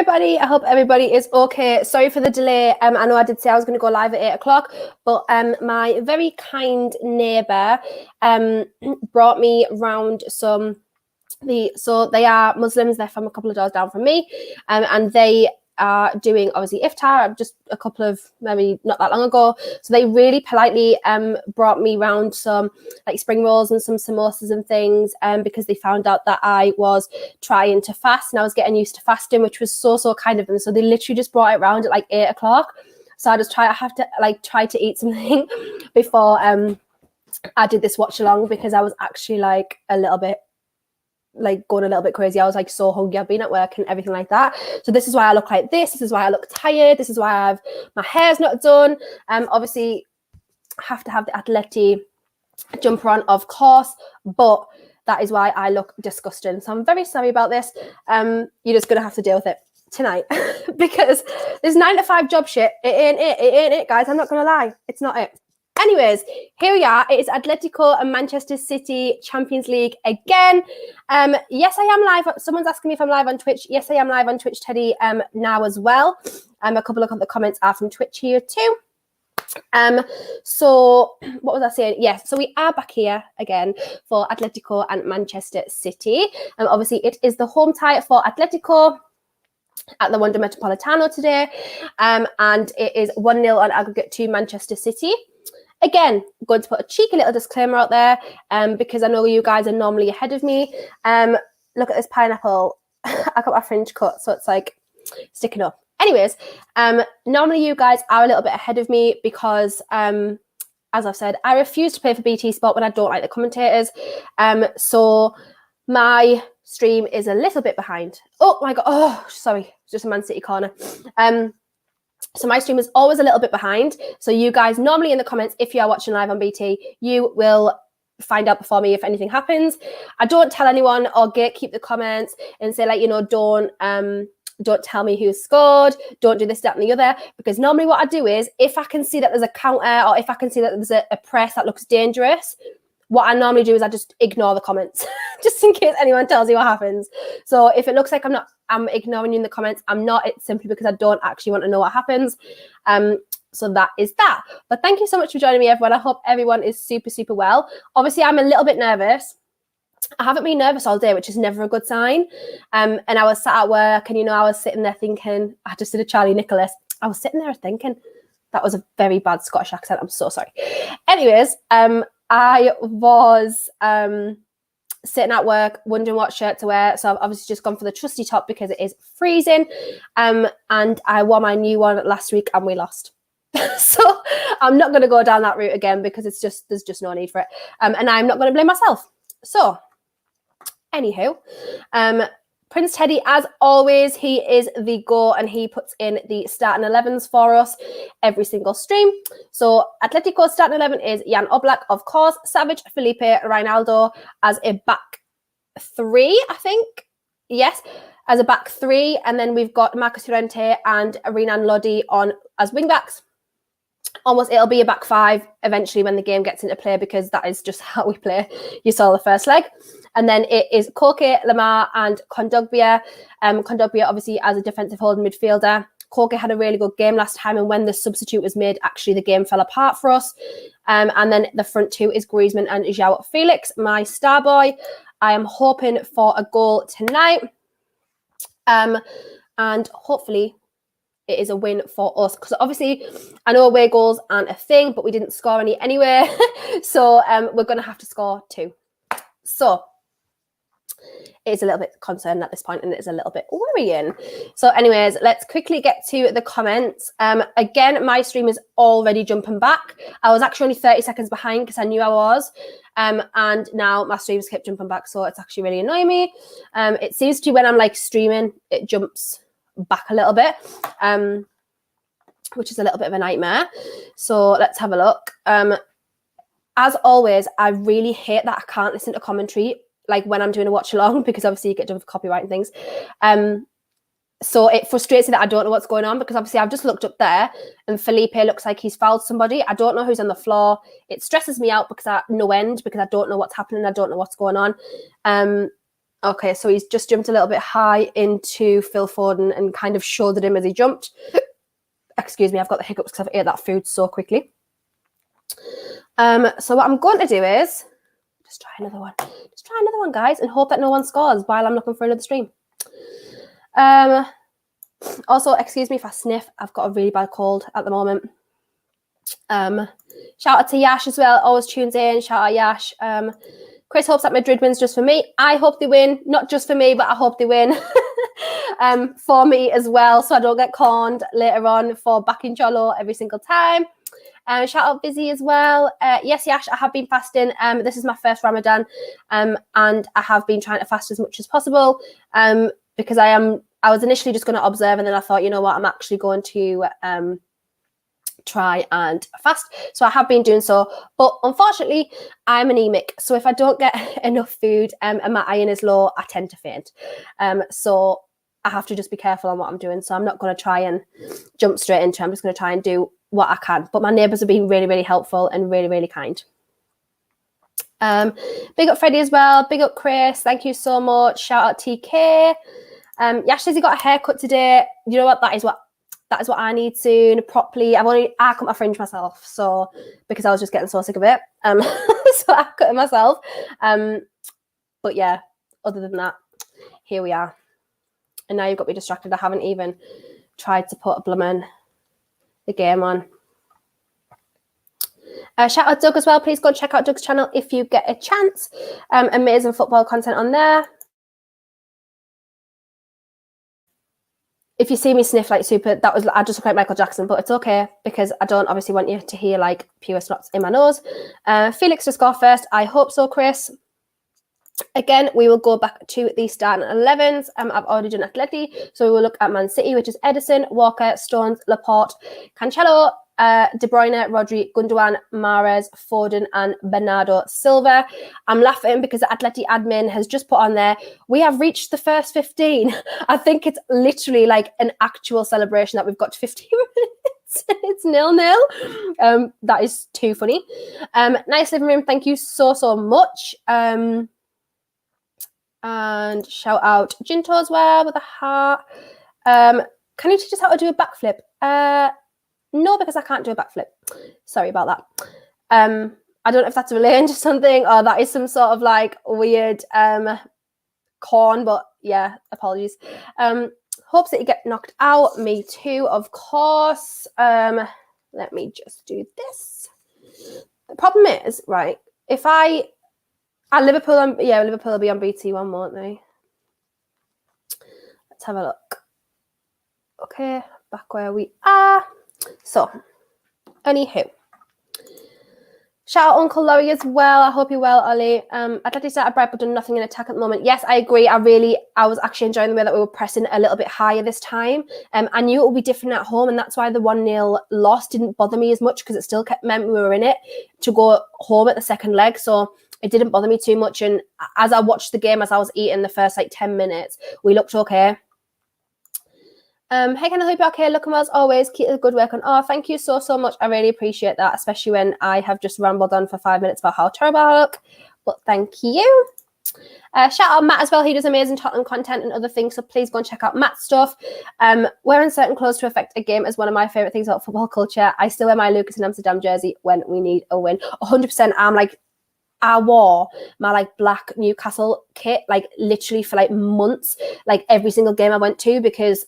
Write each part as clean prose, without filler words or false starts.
everybody. I hope everybody is okay. Sorry for the delay. I know I did say I was going to go live at 8 o'clock, but my very kind neighbour brought me round so they are Muslims. They're from a couple of doors down from me, and they are doing obviously iftar just a couple of maybe not that long ago. So they really politely brought me round some like spring rolls and some samosas and things because they found out that I was trying to fast and I was getting used to fasting, which was so kind of them. So they literally just brought it round at like 8 o'clock. So I have to try to eat something before I did this watch along, because I was actually like going a little bit crazy. I was like so hungry. I've been at work and everything like that. So this is why I look like this. This is why I look tired. This is why my hair's not done. Obviously I have to have the Atlético jumper on, of course, but that is why I look disgusting. So I'm very sorry about this. You're just gonna have to deal with it tonight because this 9 to 5 job shit, it ain't it, guys. I'm not gonna lie. It's not it. Anyways, here we are. It is Atlético and Manchester City Champions League again. Yes, I am live. Someone's asking me if I'm live on Twitch. Yes, I am live on Twitch, Teddy, now as well. A couple of the comments are from Twitch here too. So what was I saying? Yes, so we are back here again for Atlético and Manchester City. Obviously, it is the home tie for Atlético at the Wanda Metropolitano today. And it is 1-0 on aggregate to Manchester City. Again, I'm going to put a cheeky little disclaimer out there because I know you guys are normally ahead of me. Look at this pineapple. I got my fringe cut, so it's like sticking up. Anyways, normally you guys are a little bit ahead of me because, as I've said, I refuse to play for BT Sport when I don't like the commentators. So my stream is a little bit behind. Oh my God. Oh, sorry. It's just a Man City corner. So my stream is always a little bit behind. So you guys normally in the comments, if you are watching live on BT, you will find out before me if anything happens. I don't tell anyone or gatekeep the comments and say don't tell me who scored, don't do this, that and the other, because normally what I do is if I can see that there's a counter or if I can see that there's a press that looks dangerous, what I normally do is I just ignore the comments just in case anyone tells you what happens. So if it looks like I'm ignoring you in the comments, I'm not. It's simply because I don't actually want to know what happens. So that is that. But thank you so much for joining me, everyone. I hope everyone is super well. Obviously, I'm a little bit nervous. I haven't been nervous all day, which is never a good sign. And I was sat at work and, I was sitting there thinking, I just did a Charlie Nicholas. I was sitting there thinking, that was a very bad Scottish accent. I'm so sorry. Anyways, I was sitting at work wondering what shirt to wear. So I've obviously just gone for the trusty top because it is freezing. And I wore my new one last week and we lost. So I'm not going to go down that route again because there's just no need for it. And I'm not going to blame myself. So anywho, Prince Teddy, as always, he is the go and he puts in the starting 11s for us every single stream. So Atlético's starting 11 is Jan Oblak, of course, Savage, Felipe, Reinaldo as a back three, I think. Yes, as a back three. And then we've got Marcus Llorente and Renan Lodi on as wingbacks. Almost it'll be a back five eventually when the game gets into play because that is just how we play. You saw the first leg. And then it is Koke, Lamar and Kondogbia. Kondogbia obviously as a defensive holding midfielder. Koke had a really good game last time, and when the substitute was made, actually the game fell apart for us. And then the front two is Griezmann and João Felix, my star boy. I am hoping for a goal tonight. And hopefully it is a win for us, because obviously I know away goals aren't a thing, but we didn't score any anyway. So we're going to have to score 2. So it is a little bit concerning at this point and it is a little bit worrying. So anyways, let's quickly get to the comments. Again, my stream is already jumping back. I was actually only 30 seconds behind because I knew I was. And now my streams kept jumping back. So it's actually really annoying me. It seems to when I'm like streaming, it jumps back a little bit, which is a little bit of a nightmare. So let's have a look. As always, I really hate that I can't listen to commentary like when I'm doing a watch along, because obviously you get done for copyright and things. So it frustrates me that I don't know what's going on, because obviously I've just looked up there and Felipe looks like he's fouled somebody. I don't know who's on the floor. It stresses me out because I don't know what's happening. I don't know what's going on. Okay, so he's just jumped a little bit high into Phil Foden and kind of shouldered him as he jumped. Excuse me, I've got the hiccups because I've ate that food so quickly. So what I'm going to do is just try another one. Just try another one, guys, and hope that no one scores while I'm looking for another stream. Also, excuse me if I sniff. I've got a really bad cold at the moment. Shout out to Yash as well. Always tunes in. Shout out Yash. Chris hopes that Madrid wins just for me. I hope they win, not just for me, but I hope they win for me as well, so I don't get conned later on for backing Cholo every single time. Shout out Busy as well. Yes, Yash, I have been fasting. This is my first Ramadan, and I have been trying to fast as much as possible because I was initially just going to observe, and then I thought, you know what, I'm actually going to try and fast. So I have been doing so, but unfortunately I'm anemic, so if I don't get enough food and my iron is low, I tend to faint. So I have to just be careful on what I'm doing. So I'm not going to try and jump straight into it. I'm just going to try and do what I can. But my neighbours have been really, really helpful and really, really kind. Big up Freddie as well. Big up Chris. Thank you so much. Shout out TK. Yash says he got a haircut today. You know what? That is what I need soon, properly. I cut my fringe myself, so because I was just getting so sick of it. So I cut it myself. But yeah, other than that, here we are. And now you've got me distracted. I haven't even tried to put the game on. Shout out Doug as well. Please go and check out Doug's channel if you get a chance. Amazing football content on there. If you see me sniff like super, I just look like Michael Jackson, but it's okay because I don't obviously want you to hear like pure snots in my nose. Felix to score first. I hope so, Chris. Again, we will go back to the starting 11s. I've already done Atleti, so we will look at Man City, which is Edison, Walker, Stones, Laporte, Cancelo, De Bruyne, Rodri, Gundogan, Mahrez, Foden, and Bernardo Silva. I'm laughing because the Atleti admin has just put on there, we have reached the first 15. I think it's literally like an actual celebration that we've got to 15 minutes. It's 0-0. That is too funny. Nice living room. Thank you so much. And shout out Jinto as well with a heart. Can you teach us how to do a backflip? No, because I can't do a backflip. Sorry about that. I don't know if that's related to something or that is some sort of like weird corn, but yeah, apologies. Hopes that you get knocked out. Me too, of course. Let me just do this. The problem is, right, if Liverpool will be on BT1, won't they? Let's have a look. Okay, back where we are. So, anywho. Shout out Uncle Laurie as well. I hope you're well, Ollie. Atleti started bright but done nothing in attack at the moment. Yes, I agree. I was actually enjoying the way that we were pressing a little bit higher this time. I knew it would be different at home, and that's why the 1-0 loss didn't bother me as much because it still meant we were in it to go home at the second leg. So it didn't bother me too much. And as I watched the game, as I was eating the first like 10 minutes, we looked okay. Hey, can I hope you're okay? Looking well as always. Keep the good work on. Oh, thank you so much. I really appreciate that, especially when I have just rambled on for 5 minutes about how terrible I look. But thank you. Shout out Matt as well. He does amazing Tottenham content and other things, so please go and check out Matt's stuff. Wearing certain clothes to affect a game is one of my favourite things about football culture. I still wear my Lucas in Amsterdam jersey when we need a win. 100%. I wore my like black Newcastle kit like literally for like months, like every single game I went to, because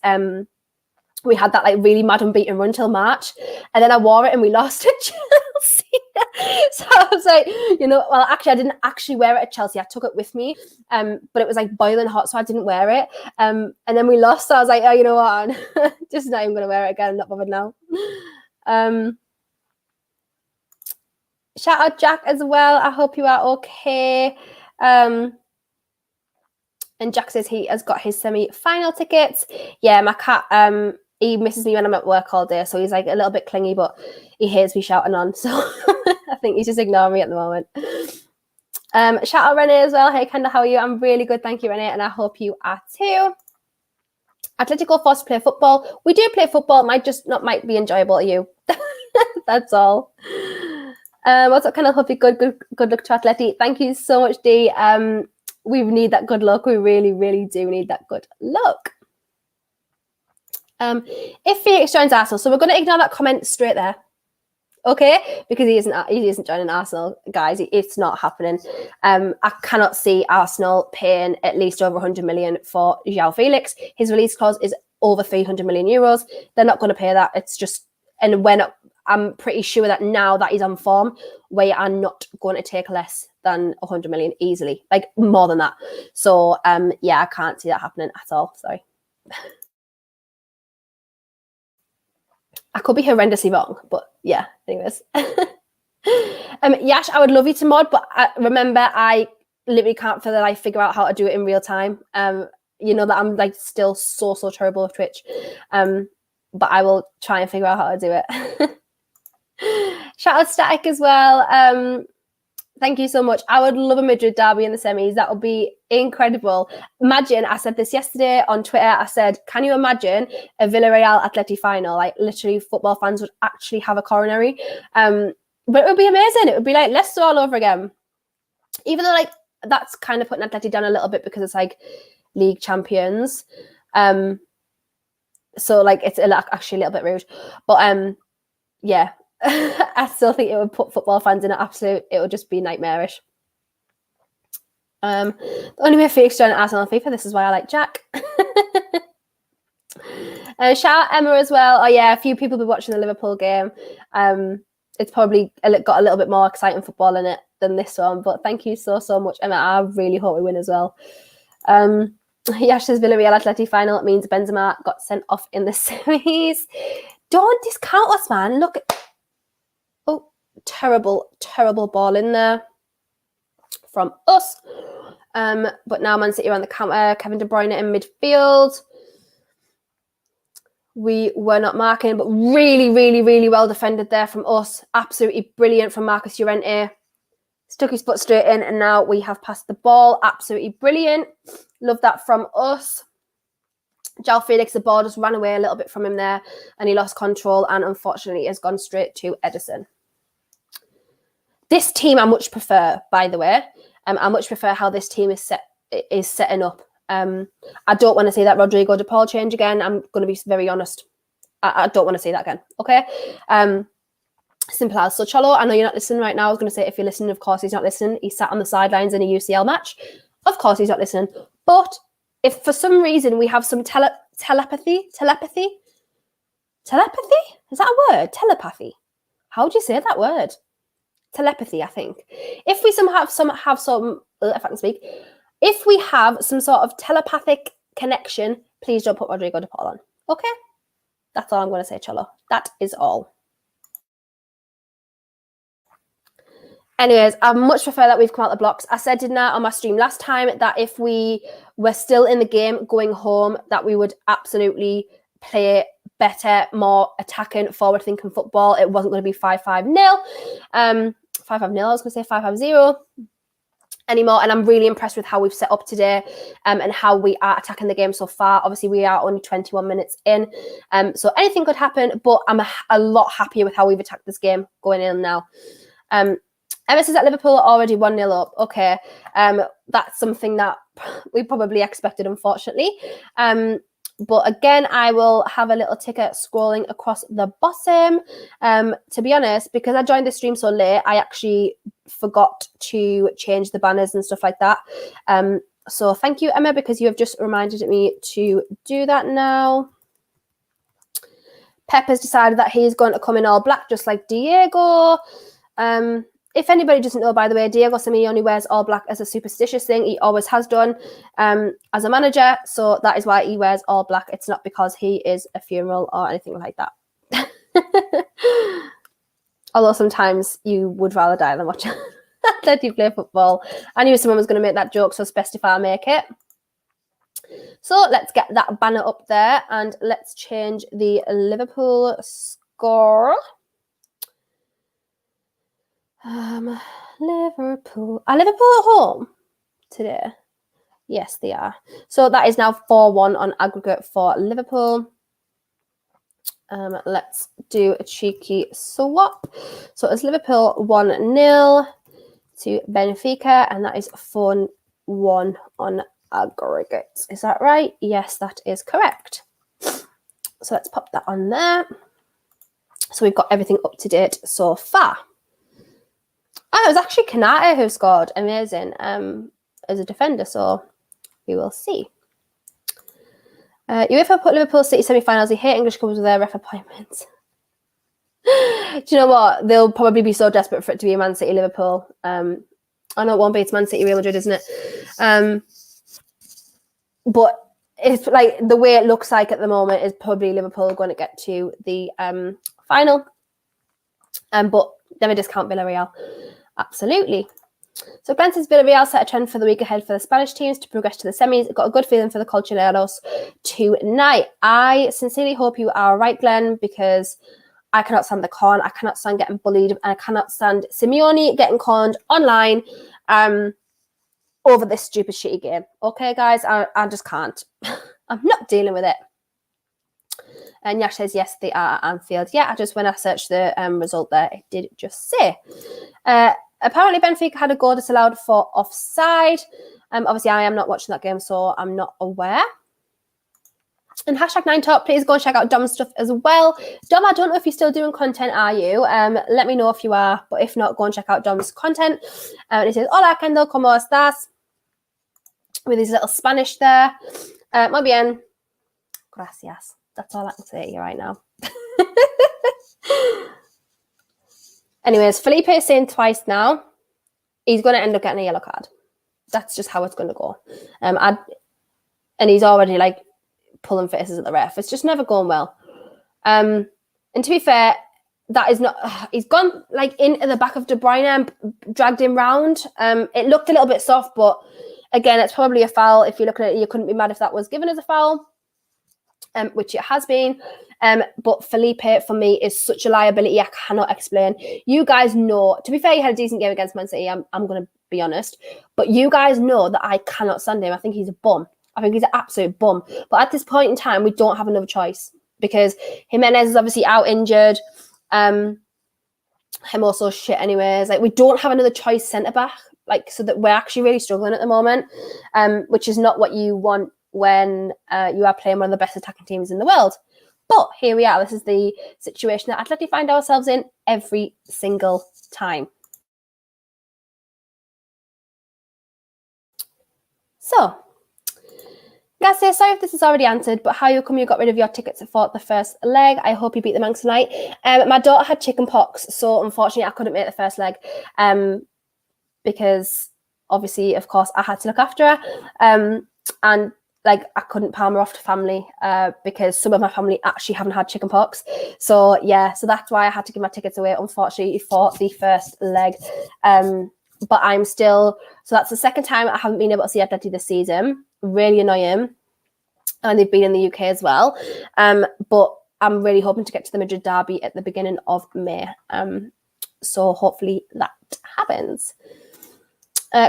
we had that like really mad unbeaten run till March, and then I wore it and we lost to Chelsea. So I was like, actually I didn't actually wear it at Chelsea. I took it with me, but it was like boiling hot, so I didn't wear it. And then we lost, so I was like, oh, you know what? Just not even gonna wear it again. I'm not bothered now. Shout out Jack as well. I hope you are okay. And Jack says he has got his semi-final tickets. Yeah, my cat, he misses me when I'm at work all day, so he's like a little bit clingy, but he hears me shouting on, so I think he's just ignoring me at the moment. Shout out Renee as well. Hey Kendall, how are you? I'm really good, thank you, Renee, and I hope you are too. Atlético forced to play football. We do play football, might be enjoyable to you. That's all. What's up, Kendall? Hope you're good luck to Atleti. Thank you so much, Dee. we need that good luck. We really, really do need that good luck. If Felix joins Arsenal, so we're going to ignore that comment straight there. Okay, because he isn't joining Arsenal, guys. It's not happening. I cannot see Arsenal paying at least over 100 million for João Felix. His release clause is over 300 million euros. They're not going to pay that. It's just, and I'm pretty sure that now that he's on form, we are not going to take less than 100 million easily, like more than that. So yeah, I can't see that happening at all. Sorry. I could be horrendously wrong, but yeah, anyways. Yash, I would love you to mod, but remember, I literally can't for the life figure out how to do it in real time. You know that I'm like still so terrible with Twitch. But I will try and figure out how to do it. Shout out Static as well. Thank you so much. I would love a Madrid derby in the semis. That would be incredible. Imagine, I said this yesterday on Twitter. I said, can you imagine a Villarreal Atleti final? Like literally football fans would actually have a coronary. But it would be amazing. It would be like Leicester all over again. Even though like that's kind of putting Atleti down a little bit because it's like league champions. So like it's actually a little bit rude. But yeah. I still think it would put football fans in an absolute, it would just be nightmarish. The only way Felix joined Arsenal on FIFA, this is why I like Jack. Shout out Emma as well. Oh yeah, a few people will be watching the Liverpool game. It's probably got a little bit more exciting football in it than this one, but thank you so much, Emma. I really hope we win as well. Yash's Villarreal Atleti final, it means Benzema got sent off in the semis. Don't discount us, man. Look at terrible ball in there from us. But now Man City are on the counter. Kevin De Bruyne in midfield. We were not marking, but really well defended there from us. Absolutely brilliant from Marcus Llorente. Stuck his foot straight in, and now we have passed the ball. Absolutely brilliant. Love that from us. João Felix, the ball just ran away a little bit from him there, and he lost control, and unfortunately has gone straight to Ederson. This team I much prefer, by the way. I much prefer how this team is setting up. I don't want to see that Rodrigo de Paul change again. I'm going to be very honest. I don't want to see that again. Okay. Simple as. So Cholo, I know you're not listening right now. I was going to say if you're listening, of course he's not listening. He sat on the sidelines in a UCL match. Of course he's not listening. But if for some reason we have some telepathy? Is that a word? Telepathy. How do you say that word? Telepathy, I think. If we if we have some sort of telepathic connection, please don't put Rodrigo de Paul on. Okay? That's all I'm going to say, Cholo. That is all. Anyways, I much prefer that we've come out the blocks. I said, didn't I, on my stream last time, that if we were still in the game going home, that we would absolutely play better, more attacking, forward-thinking football. It wasn't going to be 5-5-0. 5-5-0, I was going to say 5-5-0 anymore. And I'm really impressed with how we've set up today and how we are attacking the game so far. Obviously, we are only 21 minutes in. So anything could happen, but I'm a lot happier with how we've attacked this game going in now. Emma says that Liverpool are already 1-0 up. Okay, that's something that we probably expected, unfortunately. But again, I will have a little ticker scrolling across the bottom. To be honest, because I joined the stream so late, I actually forgot to change the banners and stuff like that. So thank you, Emma, because you have just reminded me to do that now. Pep has decided that he's going to come in all black, just like Diego. If anybody doesn't know, by the way, Diego Simeone wears all black as a superstitious thing. He always has done as a manager. So that is why he wears all black. It's not because he is a funeral or anything like that. Although sometimes you would rather die than watch Atleti play football. I knew someone was going to make that joke, so it's best if I make it. So let's get that banner up there and let's change the Liverpool score. Liverpool. Are Liverpool at home today? Yes, they are. So that is now 4-1 on aggregate for Liverpool. Let's do a cheeky swap. So it's Liverpool 1-0 to Benfica, and that is 4-0 1 on aggregate. Is that right? Yes, that is correct. So let's pop that on there. So we've got everything up to date so far. Oh, it was actually Kanate who scored. Amazing. As a defender, so we will see. UEFA put Liverpool City semi-finals. They hate English clubs with their ref appointments. Do you know what? They'll probably be so desperate for it to be a Man City Liverpool. I know it won't be. It's Man City Real Madrid, isn't it? But it's like the way it looks like at the moment is probably Liverpool going to get to the final. But never discount Villarreal. Absolutely. So Glenn says Villarreal set a trend for the week ahead for the Spanish teams to progress to the semis. Got a good feeling for the Colchoneros tonight. I sincerely hope you are right, Glenn, because I cannot stand the con. I cannot stand getting bullied, and I cannot stand Simeone getting conned online over this stupid shitty game. Okay, guys, I just can't. I'm not dealing with it. And Yash says, yes, they are at Anfield. Yeah, when I searched the result there, it did just say. Apparently, Benfica had a goal disallowed for offside. Obviously, I am not watching that game, so I'm not aware. And #9top, please go and check out Dom's stuff as well. Dom, I don't know if you're still doing content, are you? Let me know if you are, but if not, go and check out Dom's content. And it says, hola, Kendall, ¿cómo estás? With his little Spanish there. Muy bien. Gracias. That's all I can say to you right now. Anyways, Felipe is saying twice now. He's going to end up getting a yellow card. That's just how it's going to go. And he's already like pulling faces at the ref. It's just never going well. And to be fair, that is not. He's gone like into the back of De Bruyne and dragged him round. It looked a little bit soft, but again, it's probably a foul. If you look at it, you couldn't be mad if that was given as a foul, which it has been. But Felipe, for me, is such a liability I cannot explain. You guys know, to be fair, he had a decent game against Man City, I'm going to be honest. But you guys know that I cannot stand him. I think he's a bum. I think he's an absolute bum. But at this point in time, we don't have another choice because Jimenez is obviously out injured. Him also shit anyways. Like, we don't have another choice centre-back. Like, so that we're actually really struggling at the moment, which is not what you want when you are playing one of the best attacking teams in the world. But here we are. This is the situation that Atleti find ourselves in every single time. So, guys, sorry if this is already answered, but how come you got rid of your tickets for the first leg? I hope you beat the Manx tonight. My daughter had chicken pox, so unfortunately I couldn't make the first leg because obviously, of course, I had to look after her. And like, I couldn't palm her off to family because some of my family actually haven't had chicken pox. So yeah, so that's why I had to give my tickets away, unfortunately, for the first leg. But I'm still, so that's the second time I haven't been able to see Atleti this season. Really annoying. And they've been in the UK as well. But I'm really hoping to get to the Madrid derby at the beginning of May. So hopefully that happens.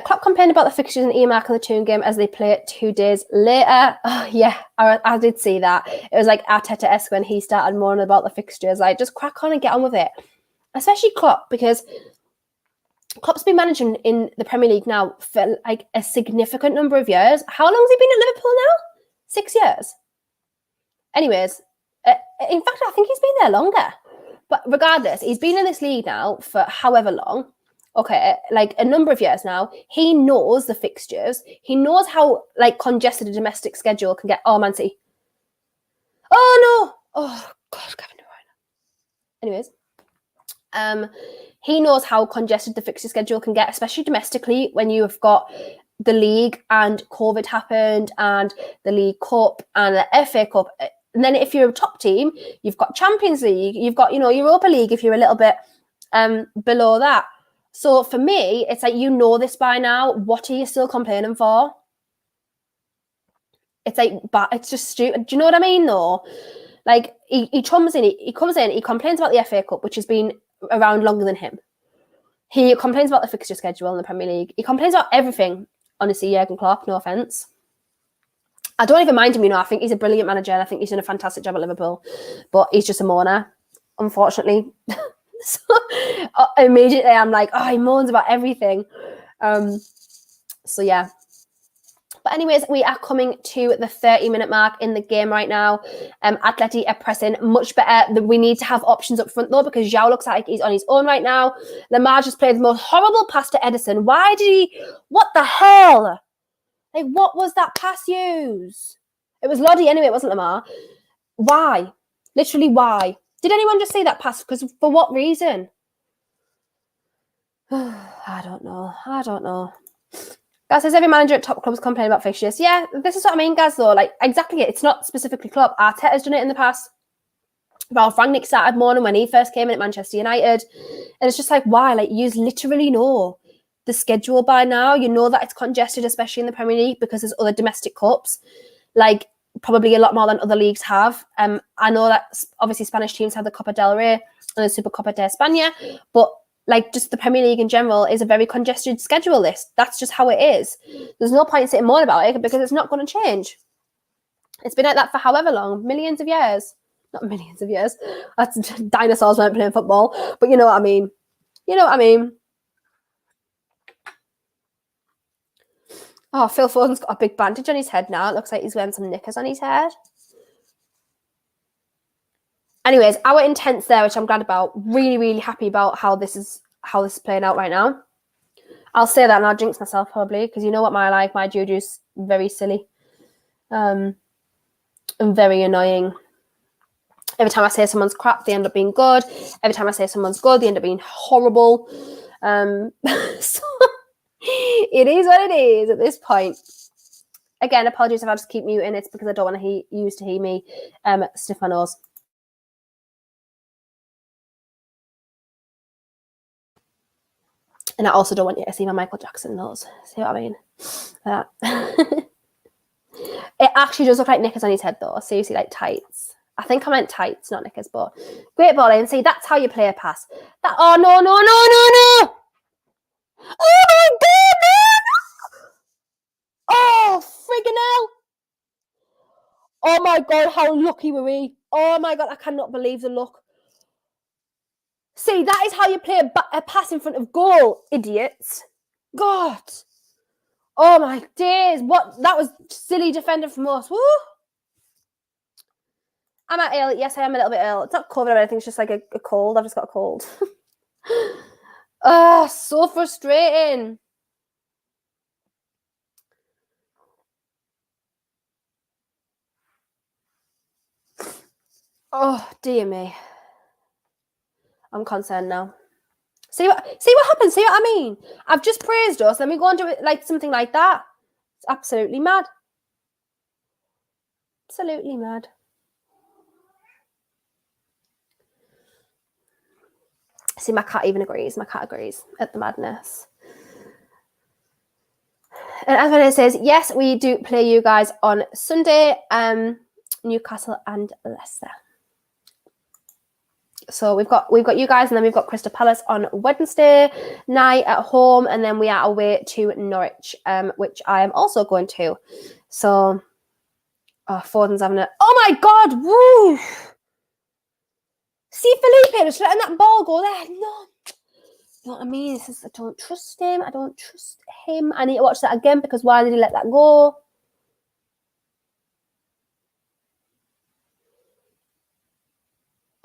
Klopp complained about the fixtures in EMAC and the Toon game as they play it 2 days later. Oh, yeah, I did see that. It was like Arteta-esque when he started moaning about the fixtures. Like, just crack on and get on with it. Especially Klopp, because Klopp's been managing in the Premier League now for like a significant number of years. How long has he been at Liverpool now? 6 years. Anyways, in fact, I think he's been there longer. But regardless, he's been in this league now for however long. Okay, like a number of years now. He knows the fixtures. He knows how like congested a domestic schedule can get. Oh, Man City. Oh, no. Oh, God, Kevin De Bruyne. Anyways, he knows how congested the fixture schedule can get, especially domestically when you've got the league and COVID happened and the League Cup and the FA Cup. And then if you're a top team, you've got Champions League, you've got, Europa League if you're a little bit below that. So for me, it's like, you know this by now. What are you still complaining for? It's like, but it's just stupid. Do you know what I mean, though? Like, he comes in, he complains about the FA Cup, which has been around longer than him. He complains about the fixture schedule in the Premier League. He complains about everything, honestly, Jurgen Klopp, no offence. I don't even mind him, I think he's a brilliant manager and I think he's done a fantastic job at Liverpool. But he's just a moaner, unfortunately. So immediately I'm like, oh, he moans about everything. So yeah. But anyways, we are coming to the 30-minute mark in the game right now. Atleti are pressing much better. We need to have options up front though, because João looks like he's on his own right now. Lamar just played the most horrible pass to Edison. Why did he? What the hell? Like, what was that pass use? It was Lodi anyway, it wasn't Lamar. Why? Literally, why? Did anyone just see that pass? Because for what reason? I don't know. Gaz says every manager at top clubs complain about fixtures. Yeah, this is what I mean, Gaz, though. Like, exactly it. It's not specifically club. Arteta's done it in the past. Ralph Rangnick started mourning when he first came in at Manchester United. And it's just like, why? Like, you literally know the schedule by now. You know that it's congested, especially in the Premier League, because there's other domestic cups. Like, probably a lot more than other leagues have. I know that obviously Spanish teams have the Copa del Rey and the Supercopa de España, but like just the Premier League in general is a very congested schedule list. That's just how it is. There's no point in sitting moaning about it because it's not going to change. It's been like that for however long, millions of years. Not millions of years. That's dinosaurs weren't playing football, but you know what I mean. Oh, Phil Foden's got a big bandage on his head now. It looks like he's wearing some knickers on his head. Anyways, our intents there, which I'm glad about. Really, really happy about how this is playing out right now. I'll say that and I'll jinx myself probably, because you know what my juju's very silly. And very annoying. Every time I say someone's crap, they end up being good. Every time I say someone's good, they end up being horrible. So it is what it is at this point. Again, apologies if I just keep muting. It's because I don't want to hear me sniff my nose. And I also don't want you to see my Michael Jackson nose. See what I mean? It actually does look like knickers on his head though. Seriously, like tights. I think I meant tights, not knickers, but great ball in. See, that's how you play a pass. Oh, no. Oh, my God, no. Oh, friggin' hell. Oh, my God, how lucky were we? Oh, my God, I cannot believe the luck. See, that is how you play a pass in front of goal, idiots. God. Oh, my days. What? That was silly defender from us. Woo. Am I ill? Yes, I am a little bit ill. It's not COVID or anything. It's just like a cold. I've just got a cold. Oh, so frustrating. Oh, dear me. I'm concerned now. See what happens? See what I mean? I've just praised us. Then we go and do it like something like that. It's absolutely mad. Absolutely mad. See, my cat even agrees. My cat agrees at the madness. And as it says, yes, we do play you guys on Sunday, Newcastle and Leicester. So we've got you guys, and then we've got Crystal Palace on Wednesday night at home, and then we are away to Norwich, which I am also going to. So, Foden's having a... Oh my God! Woo! See Felipe just letting that ball go there. No. You know what I mean? I don't trust him. I need to watch that again because why did he let that go?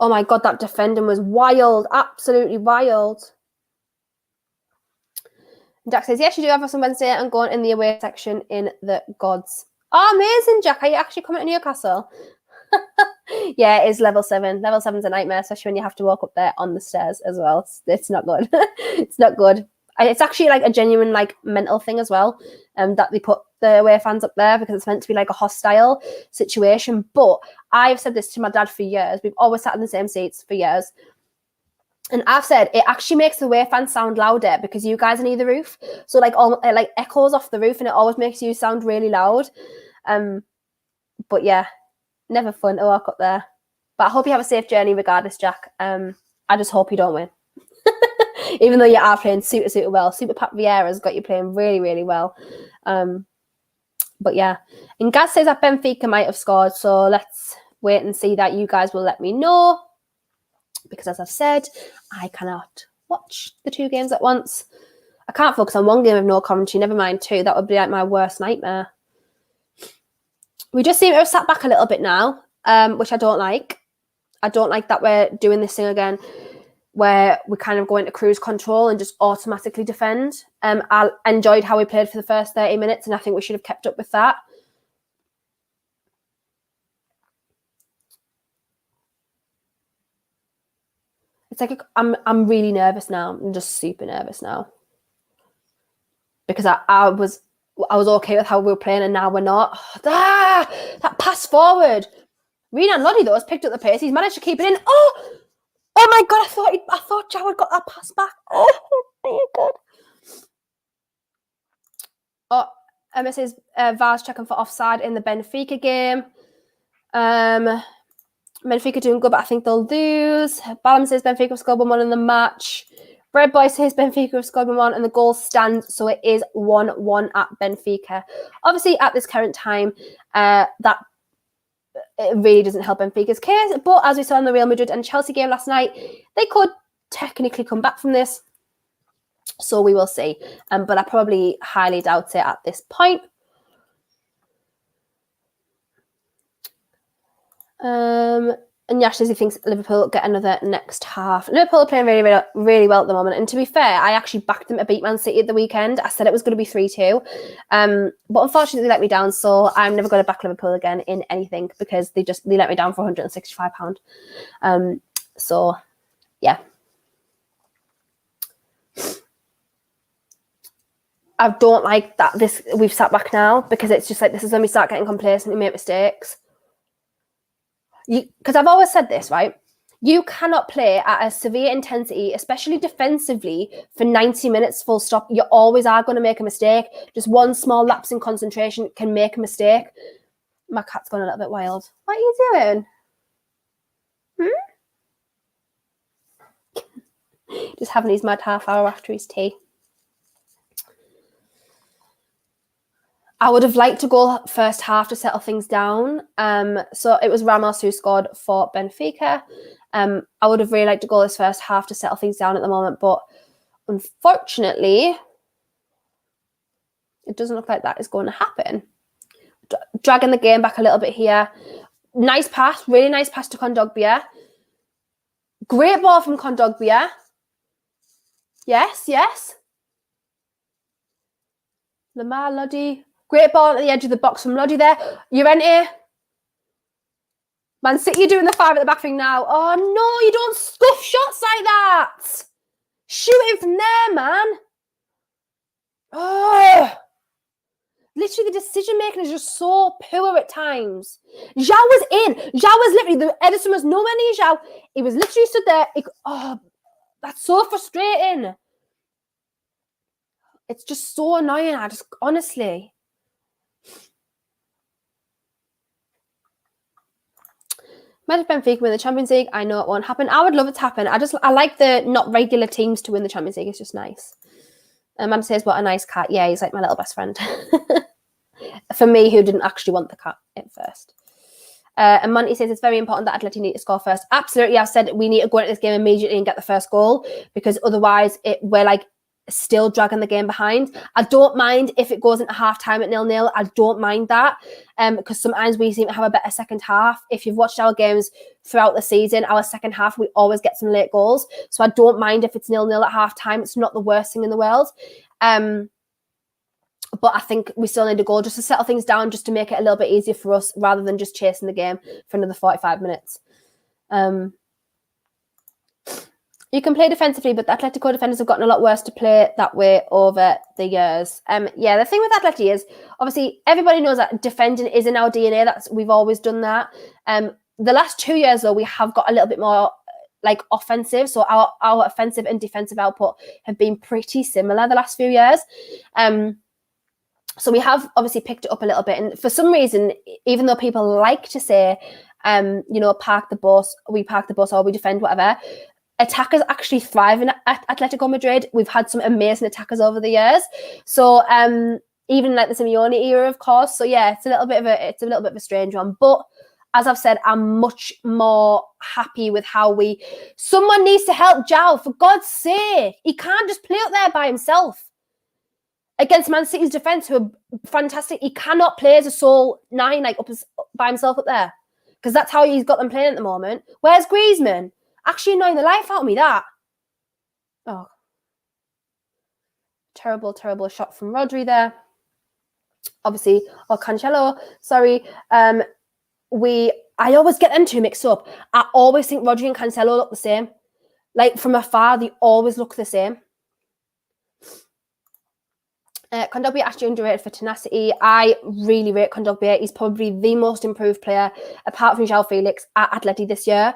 Oh my God, that defending was wild. Absolutely wild. Jack says, yes, you do have us on Wednesday. I'm going in the away section in the gods. Oh, amazing, Jack. Are you actually coming to Newcastle? Yeah, it is level 7. Level 7's a nightmare, especially when you have to walk up there on the stairs as well. It's not good. It's not good. It's actually like a genuine like mental thing as well, that they put the away fans up there because it's meant to be like a hostile situation. But I've said this to my dad for years. We've always sat in the same seats for years. And I've said it actually makes the away fans sound louder because you guys are near the roof. So like all it like echoes off the roof and it always makes you sound really loud. But yeah, never fun to walk up there. But I hope you have a safe journey regardless, Jack. I just hope you don't win. Even though you are playing super well. Super Pat Vieira's got you playing really, really well. But yeah. And Gaz says that Benfica might have scored. So let's wait and see that. You guys will let me know. Because as I've said, I cannot watch the 2 games at once. I can't focus on 1 game with no commentary. Never mind 2. That would be like my worst nightmare. We just seem to have sat back a little bit now, which I don't like. I don't like that we're doing this thing again where we kind of go into cruise control and just automatically defend. I enjoyed how we played for the first 30 minutes, and I think we should have kept up with that. It's like I'm really nervous now. I'm just super nervous now because I was okay with how we were playing, and now we're not. That pass forward. Renan Loddy though has picked up the pace. He's managed to keep it in. Oh my god! I thought Joe had got that pass back. Oh my god. Oh, Emma says VAR's checking for offside in the Benfica game. Benfica doing good, but I think they'll lose. Ballum says Benfica have scored 1-1 in the match. Bread Boy says Benfica have scored 1-1 and the goal stands, so it is 1-1 at Benfica. Obviously, at this current time, that it really doesn't help Benfica's case, but as we saw in the Real Madrid and Chelsea game last night, they could technically come back from this. So we will see. But I probably highly doubt it at this point. And Yash says he thinks Liverpool will get another next half. Liverpool are playing really, really, really well at the moment. And to be fair, I actually backed them to beat Man City at the weekend. I said it was going to be 3-2. But unfortunately, they let me down. So I'm never going to back Liverpool again in anything because they let me down for £165. So, yeah. I don't like that we've sat back now because it's just like this is when we start getting complacent and make mistakes. Because I've always said this, right? You cannot play at a severe intensity, especially defensively, for 90 minutes full stop. You always are going to make a mistake. Just one small lapse in concentration can make a mistake. My cat's gone a little bit wild. What are you doing? Just having his mad half hour after his tea. I would have liked to go first half to settle things down. So it was Ramos who scored for Benfica. I would have really liked to go this first half to settle things down at the moment, but unfortunately, it doesn't look like that is going to happen. Dragging the game back a little bit here. Nice pass, really nice pass to Kondogbia. Great ball from Kondogbia. Yes. Lamar Loddy. Great ball at the edge of the box from Loddy there. Llorente. Man City doing the 5 at the back thing now. Oh, no, you don't scuff shots like that. Shoot it from there, man. Oh. Literally, the decision-making is just so poor at times. Zhao was in. Zhao was literally, Ederson was nowhere near Zhao. He was literally stood there. That's so frustrating. It's just so annoying. Honestly. Imagine Benfica win the Champions League. I know it won't happen. I would love it to happen. I like the not regular teams to win the Champions League. It's just nice. Amanda says, what a nice cat. Yeah, he's like my little best friend. For me, who didn't actually want the cat at first. And Monty says it's very important that Atleti need to score first. Absolutely. I've said we need to go into this game immediately and get the first goal because otherwise we're like still dragging the game behind. I don't mind if it goes into half-time at 0-0. I don't mind that because sometimes we seem to have a better second half. If you've watched our games throughout the season, our second half, we always get some late goals. So I don't mind if it's 0-0 at half-time. It's not the worst thing in the world. But I think we still need a goal just to settle things down, just to make it a little bit easier for us rather than just chasing the game for another 45 minutes. You can play defensively, but the Atletico defenders have gotten a lot worse to play that way over the years. Yeah, the thing with Atleti is, obviously, everybody knows that defending is in our DNA. We've always done that. The last 2 years, though, we have got a little bit more like offensive. So our offensive and defensive output have been pretty similar the last few years. So we have obviously picked it up a little bit. And for some reason, even though people like to say, park the bus, or we defend, whatever, attackers actually thrive at Atletico Madrid. We've had some amazing attackers over the years. So even like the Simeone era, of course. So yeah, it's a little bit of a strange one. But as I've said, I'm much more happy with how someone needs to help Zhao, for God's sake. He can't just play up there by himself. against Man City's defence, who are fantastic. He cannot play as a sole 9, like up by himself up there, because that's how he's got them playing at the moment. Where's Griezmann? Actually annoying the life out of me, that. Oh. Terrible, terrible shot from Rodri there. Obviously, or Cancelo, sorry. I always get them two mixed up. I always think Rodri and Cancelo look the same. Like, from afar, they always look the same. Kondogbia actually underrated for tenacity. I really rate Kondogbia. He's probably the most improved player, apart from João Felix, at Atleti this year.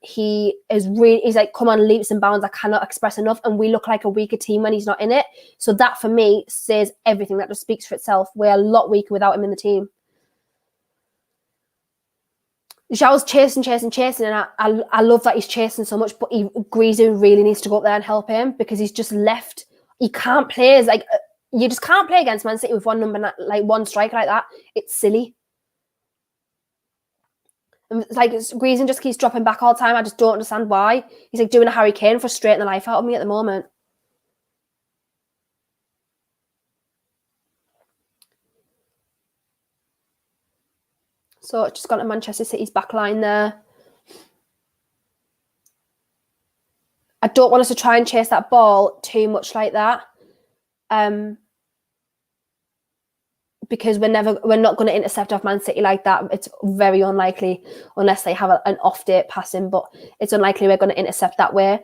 He's like come on leaps and bounds. I cannot express enough, and we look like a weaker team when he's not in it. So that for me says everything. That just speaks for itself. We're a lot weaker without him in the team. João's chasing, and I love that he's chasing so much, but Griezmann really needs to go up there and help him, because he's just left. He can't play as like. You just can't play against Man City with one striker like that. It's silly. And it's like Griezmann just keeps dropping back all the time. I just don't understand why. He's like doing a Harry Kane, frustrating the life out of me at the moment. So it's just gone to Manchester City's back line there. I don't want us to try and chase that ball too much like that. Because we're not going to intercept off Man City like that. It's very unlikely, unless they have an off day passing, but it's unlikely we're going to intercept that way.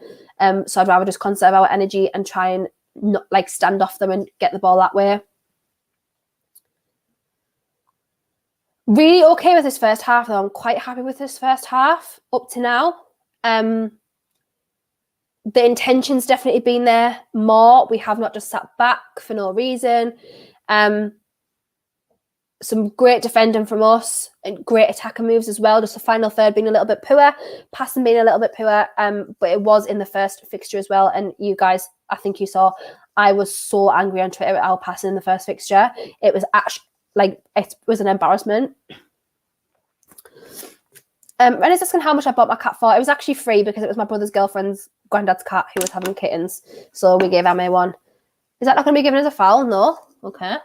So I'd rather just conserve our energy and try and not like stand off them and get the ball that way. Really okay with this first half, though. I'm quite happy with this first half up to now. The intention's definitely been there more. We have not just sat back for no reason. Some great defending from us and great attacking moves as well. Just the final third being a little bit poor, passing being a little bit poor. But it was in the first fixture as well. And you guys, I think you saw, I was so angry on Twitter at our passing in the first fixture. It was actually like, it was an embarrassment. Renee's asking how much I bought my cat for. It was actually free because it was my brother's girlfriend's granddad's cat who was having kittens. So we gave Emma one. Is that not going to be given as a foul? No? Okay.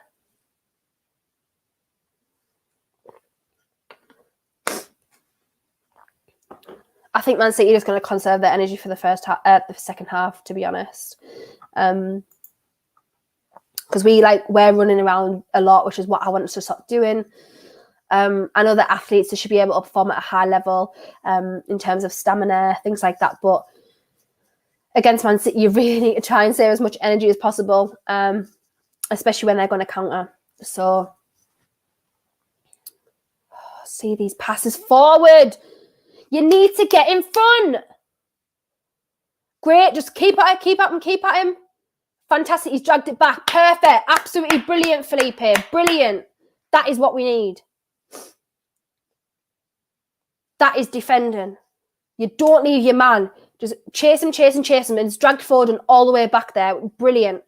I think Man City is going to conserve their energy for the second half, to be honest. Because we're running around a lot, which is what I want us to stop doing. I know that athletes should be able to perform at a high level in terms of stamina, things like that. But against Man City, you really need to try and save as much energy as possible, especially when they're going to counter. So, see these passes forward. You need to get in front. Great. Just keep at him. Fantastic. He's dragged it back. Perfect. Absolutely brilliant, Felipe. Brilliant. That is what we need. That is defending. You don't leave your man. Just chase him. And it's dragged forward and all the way back there. Brilliant.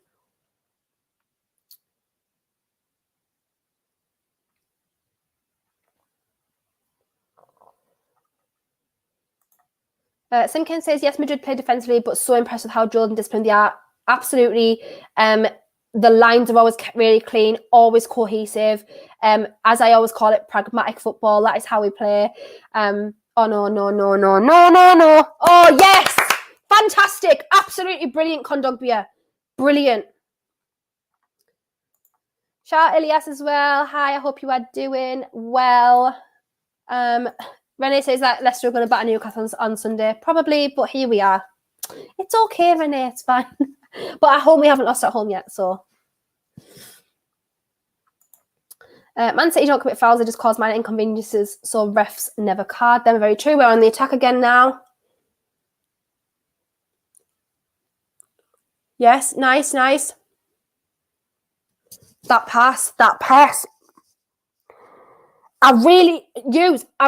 Simkin says, yes, Madrid play defensively, but so impressed with how drilled and disciplined they are. Absolutely. The lines are always kept really clean, always cohesive. As I always call it, pragmatic football. That is how we play. Oh, no. Oh, yes. Fantastic. Absolutely brilliant, Kondogbia. Brilliant. Shout out Elias as well. Hi, I hope you are doing well. Renee says that Leicester are going to batter Newcastle on Sunday. Probably, but here we are. It's okay, Renee. It's fine. But at home, we haven't lost at home yet, so. Man City don't commit fouls. They just cause minor inconveniences, so refs never card them. Very true. We're on the attack again now. Yes, nice. That pass. I'm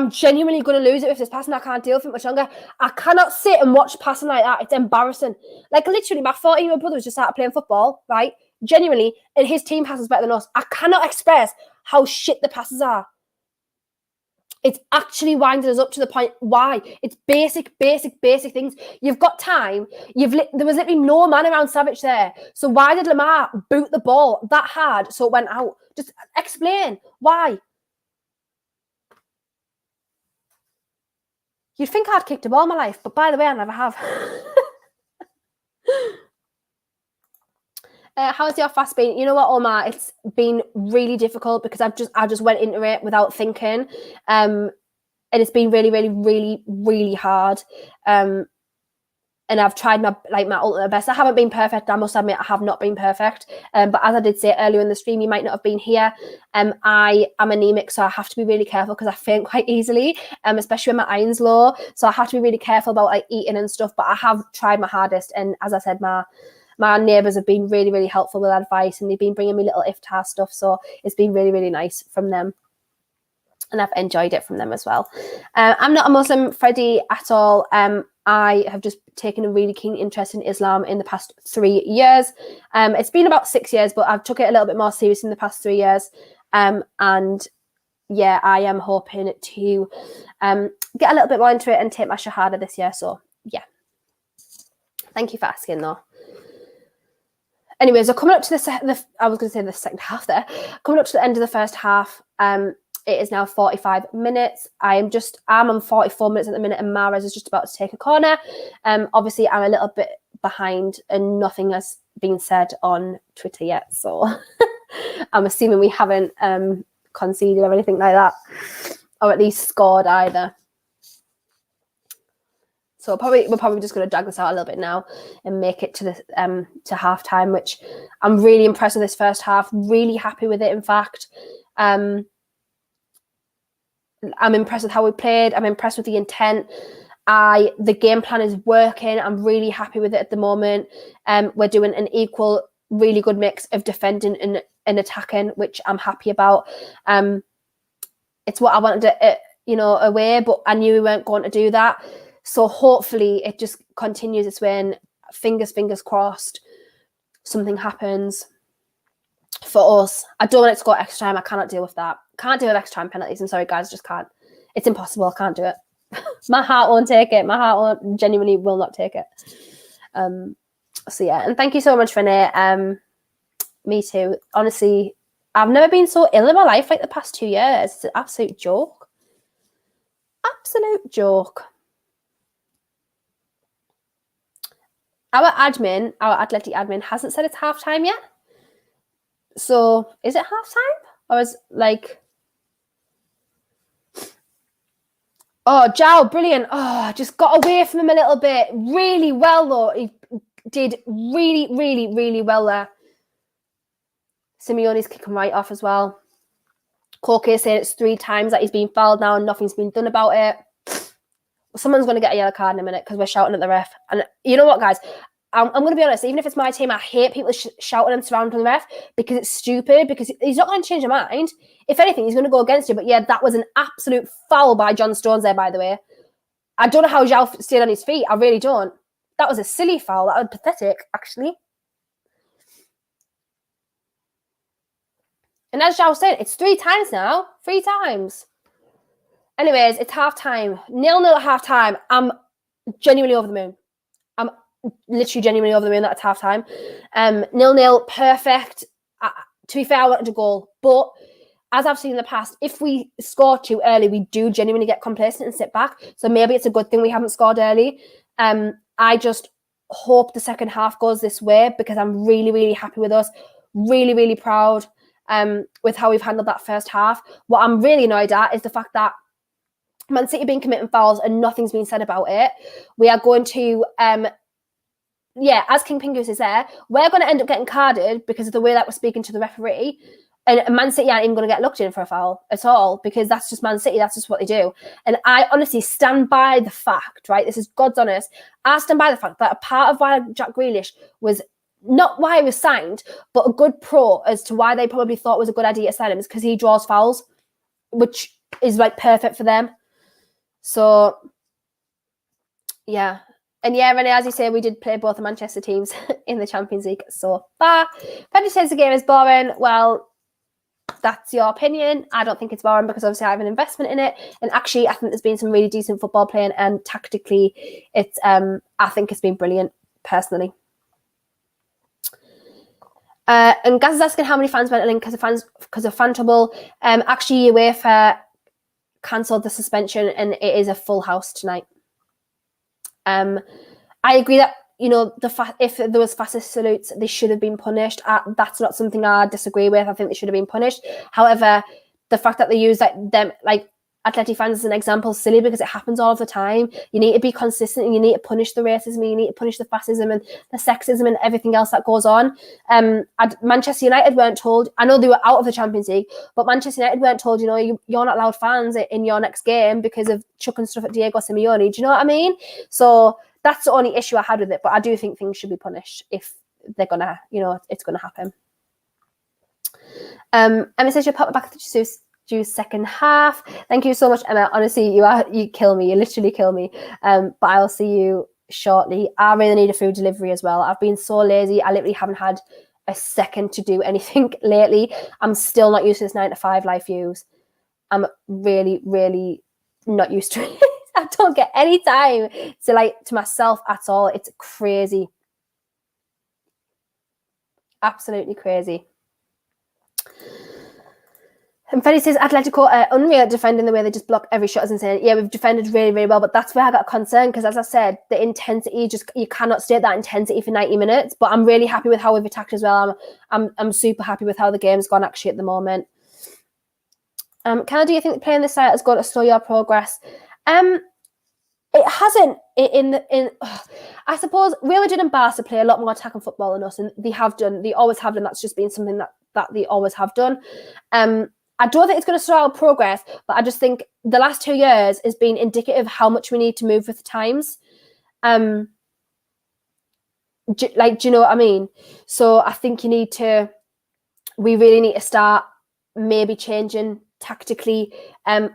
genuinely going to lose it with this passing. I can't deal with it much longer. I cannot sit and watch passing like that. It's embarrassing. Like, literally, my 14-year-old brother was just started playing football, right? Genuinely, and his team passes better than us. I cannot express how shit the passes are. It's actually winded us up to the point. Why? It's basic things. You've got time. There was literally no man around Savage there. So why did Lamar boot the ball that hard so it went out? Just explain why. You'd think I'd kicked a ball in my life, but by the way, I never have. How's your fast been? You know what, Omar? It's been really difficult because I just went into it without thinking, and it's been really hard. And I've tried my ultimate best. I haven't been perfect. I must admit, I have not been perfect. But as I did say earlier in the stream, you might not have been here. I am anemic, so I have to be really careful because I faint quite easily, especially when my iron's low. So I have to be really careful about like eating and stuff. But I have tried my hardest, and as I said, my neighbours have been really helpful with advice, and they've been bringing me little iftar stuff. So it's been really nice from them. And I've enjoyed it from them as well. I'm not a Muslim, Freddie, at all. I have just taken a really keen interest in Islam in the past 3 years. It's been about 6 years, but I've took it a little bit more serious in the past 3 years. And yeah, I am hoping to get a little bit more into it and take my Shahada this year. So yeah, thank you for asking though. Anyways, we're coming up to I was going to say the second half there. Coming up to the end of the first half. It is now 45 minutes. I'm on 44 minutes at the minute, and Mahrez is just about to take a corner. Obviously, I'm a little bit behind, and nothing has been said on Twitter yet. So I'm assuming we haven't conceded or anything like that, or at least scored either. So we're probably just going to drag this out a little bit now and make it to the to half time, which I'm really impressed with this first half. Really happy with it, in fact. I'm impressed with how we played. I'm impressed with the intent. The game plan is working. I'm really happy with it at the moment. We're doing an equal, really good mix of defending and attacking, which I'm happy about. It's what I wanted to, away, but I knew we weren't going to do that. So hopefully it just continues its way, and fingers crossed, something happens for us. I don't want it to go extra time. I cannot deal with that. Can't deal with extra time penalties. I'm sorry, guys. Just can't. It's impossible. I can't do it. My heart won't take it. My heart genuinely will not take it. So yeah, and thank you so much, Renee. Me too. Honestly, I've never been so ill in my life like the past 2 years. It's an absolute joke. Absolute joke. Our athletic admin hasn't said it's halftime yet. So is it halftime? Or is like, oh, Zhao, brilliant. Oh, just got away from him a little bit. Really well, though. He did really well there. Simeone's kicking right off as well. Koke is saying it's 3 times that he's been fouled now and nothing's been done about it. Someone's going to get a yellow card in a minute because we're shouting at the ref. And you know what, guys? I'm going to be honest. Even if it's my team, I hate people shouting and surrounding the ref because it's stupid, because he's not going to change your mind. If anything, he's going to go against you. But yeah, that was an absolute foul by John Stones there, by the way. I don't know how Zhao stayed on his feet. I really don't. That was a silly foul. That was pathetic, actually. And as Zhao said, it's 3 times now. 3 times. Anyways, it's halftime. 0-0 at halftime. I'm genuinely over the moon. I'm literally genuinely over the moon that it's halftime. 0-0, perfect. To be fair, I wanted a goal. But as I've seen in the past, if we score too early, we do genuinely get complacent and sit back. So maybe it's a good thing we haven't scored early. I just hope the second half goes this way because I'm really happy with us. Really proud with how we've handled that first half. What I'm really annoyed at is the fact that Man City been committing fouls and nothing's been said about it. We are going to, as King Pingus is there, we're going to end up getting carded because of the way that we're speaking to the referee. And Man City aren't even going to get looked in for a foul at all because that's just Man City. That's just what they do. And I honestly stand by the fact, right? This is God's honest. I stand by the fact that a part of why Jack Grealish was not why he was signed, but a good pro as to why they probably thought it was a good idea to sign him is because he draws fouls, which is like perfect for them. So, yeah. And yeah, Renee, as you say, we did play both the Manchester teams in the Champions League so far. Freddie says the game is boring. Well, that's your opinion. I don't think it's boring because obviously I have an investment in it. And actually, I think there's been some really decent football playing, and tactically, it's I think it's been brilliant personally. And Gaz is asking how many fans went in because of fan trouble. Actually, UEFA cancelled the suspension, and it is a full house tonight. I agree that if there was fascist salutes, they should have been punished. That's not something I disagree with. I think they should have been punished. However, the fact that they use them Atleti fans as an example is silly because it happens all the time. You need to be consistent, and you need to punish the racism, and you need to punish the fascism and the sexism and everything else that goes on. Manchester United weren't told. I know they were out of the Champions League, but Manchester United weren't told, you're not allowed fans in your next game because of chucking stuff at Diego Simeone. Do you know what I mean? So that's the only issue I had with it. But I do think things should be punished if they're gonna, it's gonna happen. Emma says you'll pop back to Juice second half. Thank you so much, Emma. Honestly, you kill me. You literally kill me. But I'll see you shortly. I really need a food delivery as well. I've been so lazy. I literally haven't had a second to do anything lately. I'm still not used to this 9-to-5 life views. I'm really, really not used to it. I don't get any time to myself at all. It's crazy. Absolutely crazy. And Felipe says Atletico are unreal at defending. The way they just block every shot is insane. Yeah, we've defended really, really well, but that's where I got concerned because, as I said, the intensity, you cannot stay at that intensity for 90 minutes. But I'm really happy with how we've attacked as well. I'm super happy with how the game's gone actually at the moment. Can do you think playing this side is going to slow your progress? It hasn't. I suppose Real Madrid and Barca play a lot more attacking football than us, and they have done. They always have done. That's just been something that they always have done. I don't think it's going to slow our progress, but I just think the last 2 years has been indicative of how much we need to move with the times. Do you know what I mean? So I think we really need to start maybe changing tactically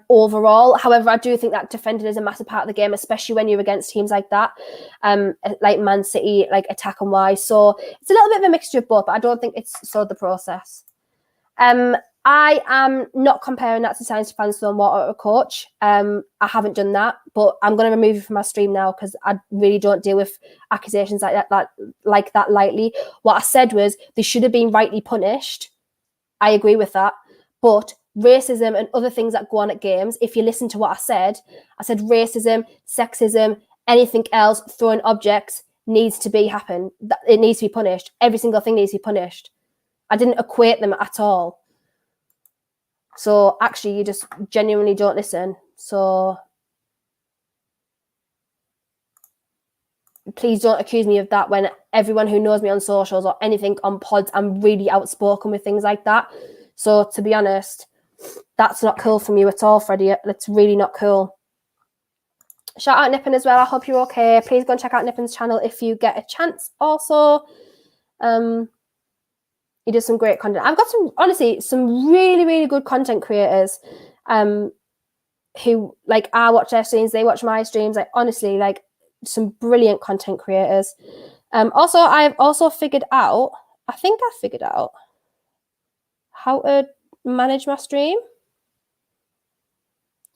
overall. However, I do think that defending is a massive part of the game, especially when you're against teams like that, like Man City, like attacking wise. So it's a little bit of a mixture of both, but I don't think it's slowed the process. I am not comparing that to Science Fans and Water or Coach. I haven't done that, but I'm going to remove it from my stream now because I really don't deal with accusations like that lightly. What I said was they should have been rightly punished. I agree with that. But racism and other things that go on at games, if you listen to what I said racism, sexism, anything else, throwing objects needs to be happen. It needs to be punished. Every single thing needs to be punished. I didn't equate them at all. So actually, you just genuinely don't listen. So please don't accuse me of that when everyone who knows me on socials or anything on pods, I'm really outspoken with things like that. So to be honest, that's not cool from you at all, Freddie. That's really not cool. Shout out Nippon as well. I hope you're okay. Please go and check out Nippon's channel if you get a chance. Also, he does some great content. I've got some really, really good content creators who I watch their streams, they watch my streams. Honestly, some brilliant content creators. Also, I've also figured out how to manage my stream.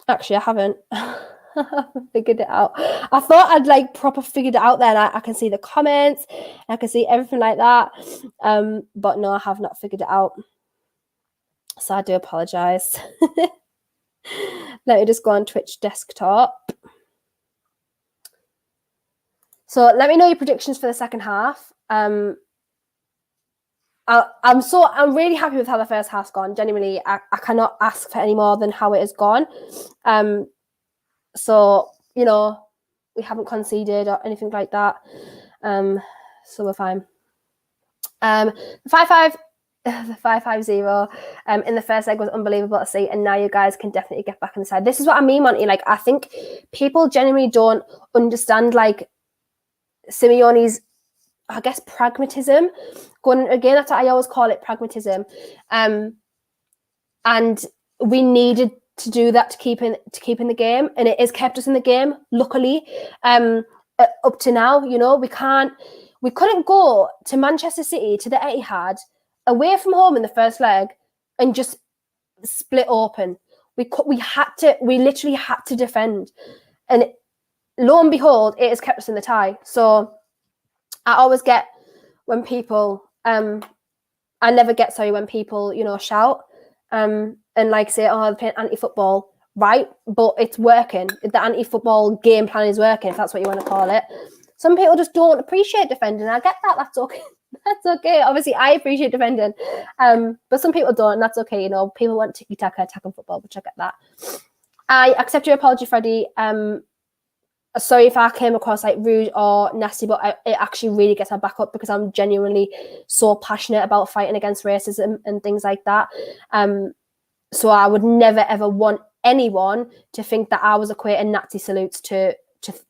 Actually, I haven't. I haven't figured it out. I thought I'd proper figured it out then. I can see the comments, I can see everything like that. But no, I have not figured it out. So I do apologize. Let me just go on Twitch desktop. So let me know your predictions for the second half. I'm really happy with how the first half's gone. Genuinely, I cannot ask for any more than how it has gone. So, we haven't conceded or anything like that. So we're fine. The 5-5-0 in the first leg was unbelievable to see, and now you guys can definitely get back on the side. This is what I mean, Monty. I think people genuinely don't understand Simeone's, I guess, pragmatism. Again, that's what I always call it, pragmatism. And we needed to do that to keep in the game, and it has kept us in the game, luckily. Up to now, we couldn't go to Manchester City, to the Etihad, away from home in the first leg, and just split open. We literally had to defend, and lo and behold, it has kept us in the tie. So I always get when people, I never get when people, shout and like say, oh, they're playing anti-football, right? But it's working. The anti-football game plan is working, if that's what you want to call it. Some people just don't appreciate defending. I get that. That's okay. That's okay. Obviously, I appreciate defending, but some people don't, and that's okay. People want tiki-taka, attacking football, which I get that. I accept your apology, Freddie. Sorry if I came across like rude or nasty, but it actually really gets my back up because I'm genuinely so passionate about fighting against racism and things like that. So I would never, ever want anyone to think that I was equating Nazi salutes to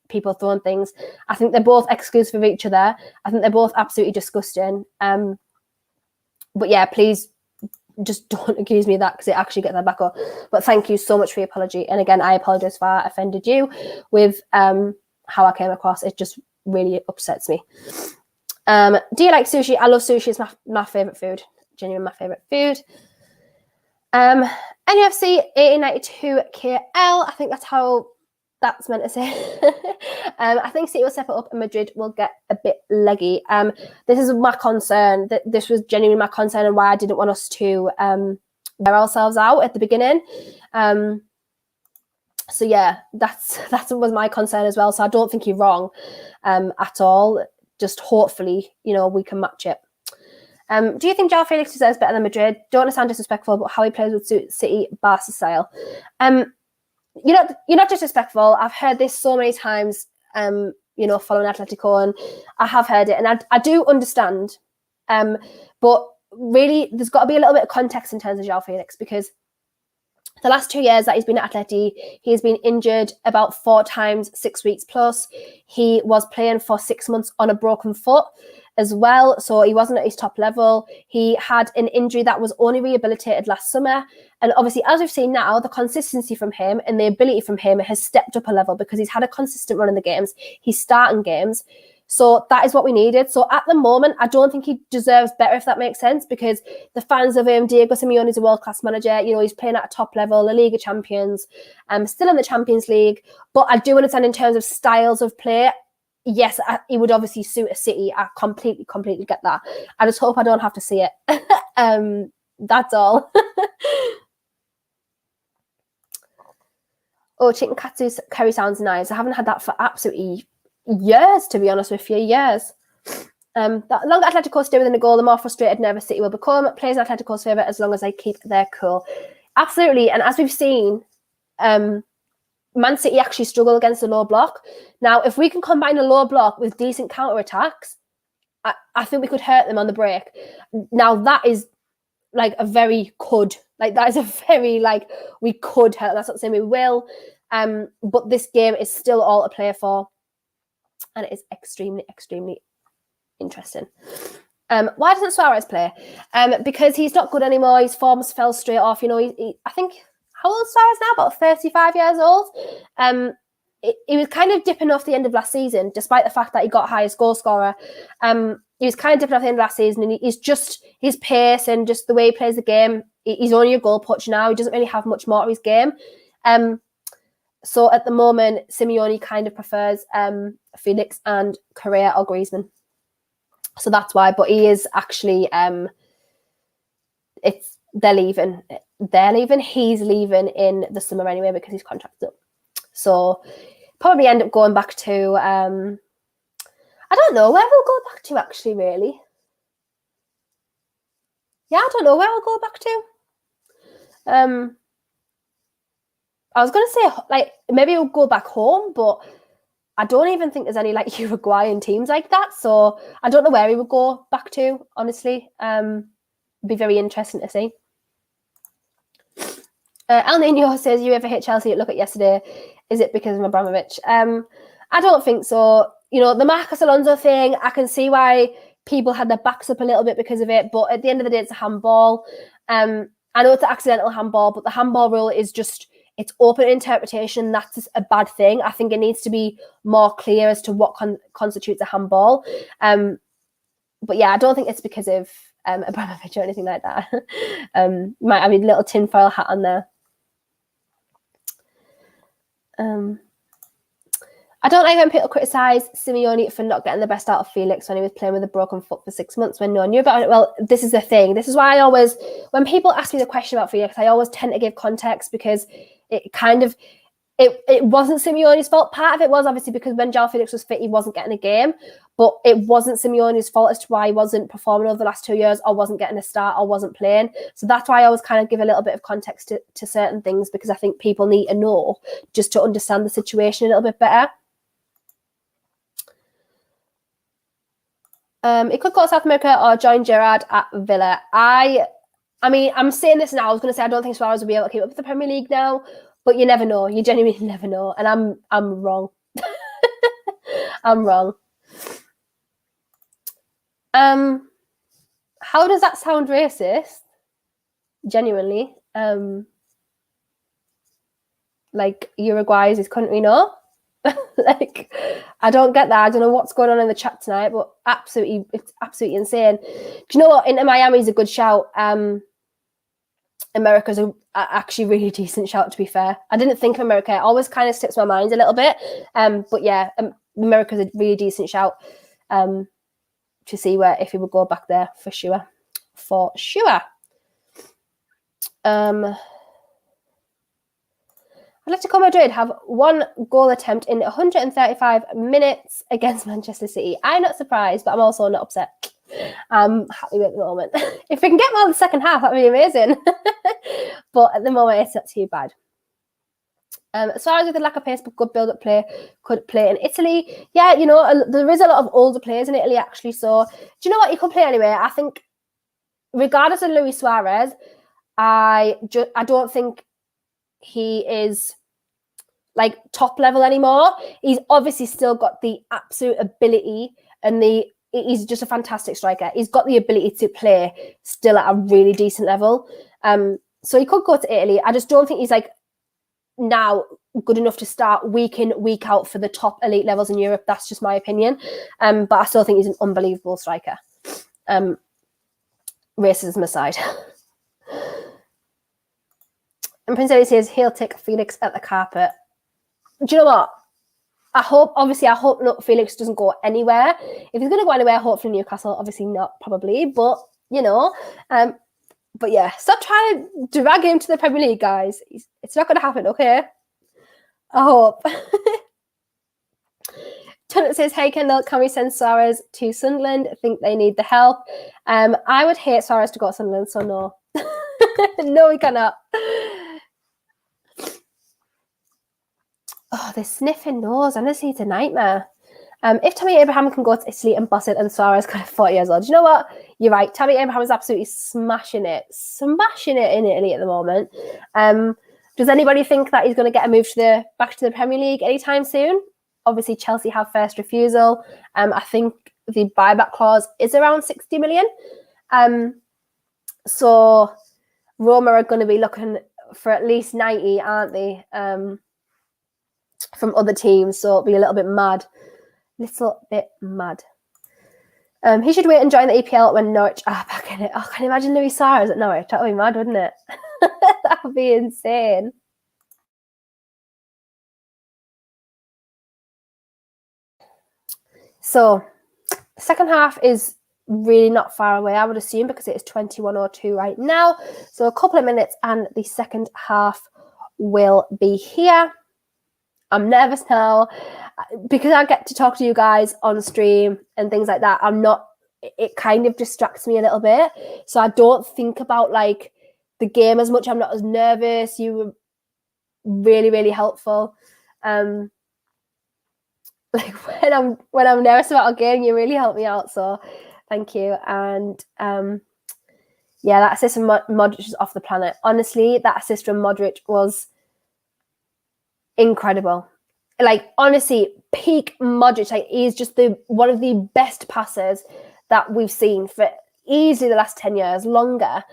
people throwing things. I think they're both exclusive of each other. I think they're both absolutely disgusting. But yeah, please just don't accuse me of that because it actually gets my back up. But thank you so much for your apology. And again, I apologize if I offended you with how I came across. It just really upsets me. Do you like sushi? I love sushi. It's my favorite food. Genuinely my favorite food. NFC 1892 KL. I think that's how that's meant to say. I think City will step it up and Madrid will get a bit leggy. This is my concern. This was genuinely my concern and why I didn't want us to wear ourselves out at the beginning. So yeah, that was my concern as well. So I don't think you're wrong at all. Just hopefully, we can match it. Do you think João Felix deserves better than Madrid? Don't want to sound disrespectful, but how he plays would suit City Barca style. You're not disrespectful. I've heard this so many times, following Atlético, and I have heard it, and I do understand. But really, there's got to be a little bit of context in terms of João Felix, because the last 2 years that he's been at Atleti, he's been injured about 4 times, 6 weeks plus. He was playing for 6 months on a broken foot as well, so he wasn't at his top level. He had an injury that was only rehabilitated last summer, and obviously, as we've seen now, the consistency from him and the ability from him has stepped up a level because he's had a consistent run in the games. He's starting games, so that is what we needed. So at the moment, I don't think he deserves better, if that makes sense, because the fans of him, Diego Simeone is a world-class manager. He's playing at a top level, La Liga champions, still in the Champions League. But I do understand in terms of styles of play, yes, he would obviously suit a City. I completely get that. I just hope I don't have to see it. That's all. Oh, chicken katsu curry sounds nice. I haven't had that for absolutely years, to be honest with you. Years. The longer Atletico stay within the goal, the more frustrated nervous City will become. Plays in Atletico's favour as long as they keep their cool. Absolutely. And as we've seen, Man City actually struggle against the low block. Now, if we can combine a low block with decent counter-attacks, I think we could hurt them on the break. Now, that is like a very could. Like, that is a very, we could hurt them. That's not saying we will. But this game is still all to play for. And it is extremely, extremely interesting. Why doesn't Suarez play? Because he's not good anymore. His forms fell straight off. I think... How old is Suarez now? About 35 years old. He was kind of dipping off the end of last season, despite the fact that he got highest goal scorer. He was kind of dipping off the end of last season, and he's just his pace and just the way he plays the game. He's only a goal poacher now. He doesn't really have much more to his game. So at the moment, Simeone kind of prefers Felix and Correa or Griezmann. So that's why. But he is actually they're leaving. He's leaving in the summer anyway because his contract's up. So probably end up going back to I don't know where we'll go back to actually, really. Yeah, I don't know where we'll go back to. I was gonna say maybe we'll go back home, but I don't even think there's any Uruguayan teams like that. So I don't know where we would go back to, honestly. Be very interesting to see. El Nino says, you ever hit Chelsea? Look at yesterday. Is it because of Abramovich? I don't think so. The Marcos Alonso thing, I can see why people had their backs up a little bit because of it. But at the end of the day, it's a handball. I know it's an accidental handball, but the handball rule is just, it's open interpretation. That's a bad thing. I think it needs to be more clear as to what constitutes a handball. But yeah, I don't think it's because of Abramovich or anything like that. Might have a little tinfoil hat on there. I don't like when people criticise Simeone for not getting the best out of Felix when he was playing with a broken foot for 6 months when no one knew about it. Well, this is the thing. This is why I always, when people ask me the question about Felix, I always tend to give context, because it kind of, it wasn't Simeone's fault. Part of it was obviously because when João Felix was fit, he wasn't getting a game, but it wasn't Simeone's fault as to why he wasn't performing over the last 2 years, or wasn't getting a start, or wasn't playing. So that's why I always kind of give a little bit of context to certain things, because I think people need to know just to understand the situation a little bit better. It could go to South America or join Gerrard at Villa. I mean, I'm saying this now. I was going to say I don't think Suarez will be able to keep up with the Premier League now, but you never know. You genuinely never know, and I'm wrong. I'm wrong. How does that sound racist? Genuinely, like Uruguay is his country, no? Like, I don't get that. I don't know what's going on in the chat tonight, but it's absolutely insane. Do you know what? Inter Miami is a good shout. America's actually really decent shout, to be fair. I didn't think of America. It always kind of slips my mind a little bit. But yeah, America's a really decent shout to see if he would go back there for sure. For sure. Atletico Madrid have 1 goal attempt in 135 minutes against Manchester City. I'm not surprised, but I'm also not upset. I'm happy with it at the moment. If we can get more in the second half, that would be amazing. But at the moment, it's not too bad. As far as with the lack of pace but good build-up play, could play in Italy. Yeah, you know, there is a lot of older players in Italy, actually. So, do you know what? He could play anyway. I think, regardless of Luis Suarez, I don't think he is like top level anymore. He's obviously still got the absolute ability, and he's just a fantastic striker. He's got the ability to play still at a really decent level. So he could go to Italy. I just don't think he's like now good enough to start week in, week out for the top elite levels in Europe. That's just my opinion. But I still think he's an unbelievable striker. Racism aside. And Prince Eddie says he'll take Felix at the carpet. Do you know what? I hope Felix doesn't go anywhere. If he's going to go anywhere, hopefully Newcastle. Obviously not, probably. But, you know, but yeah, stop trying to drag him to the Premier League, guys. It's not going to happen, okay? I hope. Tunit says, hey, Kendall, can we send Suarez to Sunderland? I think they need the help. I would hate Suarez to go to Sunderland, so no. No, we cannot. Oh, this sniffing nose. Honestly, it's a nightmare. If Tammy Abraham can go to Italy and boss it, and Suarez kind of 40 years old, do you know what? You're right. Tammy Abraham is absolutely smashing it in Italy at the moment. Does anybody think that he's going to get a move back to the Premier League anytime soon? Obviously, Chelsea have first refusal. I think the buyback clause is around 60 million. So Roma are going to be looking for at least 90, aren't they? From other teams, so it'll be a little bit mad. He should wait and join the EPL when Norwich are back in it. Oh, can you imagine Luis Suarez at Norwich? That would be mad, wouldn't it? That would be insane. So, second half is really not far away, I would assume, because it is 21:02 right now. So a couple of minutes and the second half will be here. I'm nervous now because I get to talk to you guys on stream and things like that. It kind of distracts me a little bit. So I don't think about like the game as much. I'm not as nervous. You were really, really helpful. Like when I'm nervous about a game, you really help me out. So thank you. And yeah, that assist from Modric is off the planet. Honestly, that assist from Modric was incredible. Like, honestly, peak Modric. Like, he's just one of the best passers that we've seen for easily the last 10 years, longer.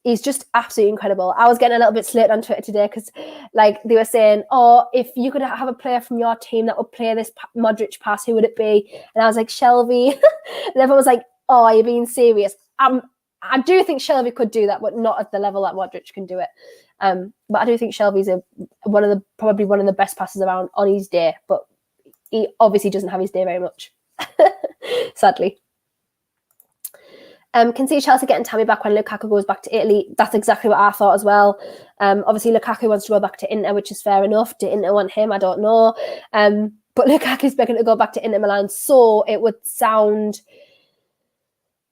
He's just absolutely incredible. I was getting a little bit slated on Twitter today because, like, they were saying, oh, if you could have a player from your team that would play this Modric pass, who would it be? And I was like, Shelby. And everyone was like, oh, are you being serious? I do think Shelby could do that, but not at the level that Modric can do it. But I do think Shelby's probably one of the best passers around on his day, but he obviously doesn't have his day very much, sadly. Can see Chelsea getting Tammy back when Lukaku goes back to Italy. That's exactly what I thought as well. Obviously, Lukaku wants to go back to Inter, which is fair enough. Do Inter want him? I don't know. But Lukaku's begging to go back to Inter Milan, so it would sound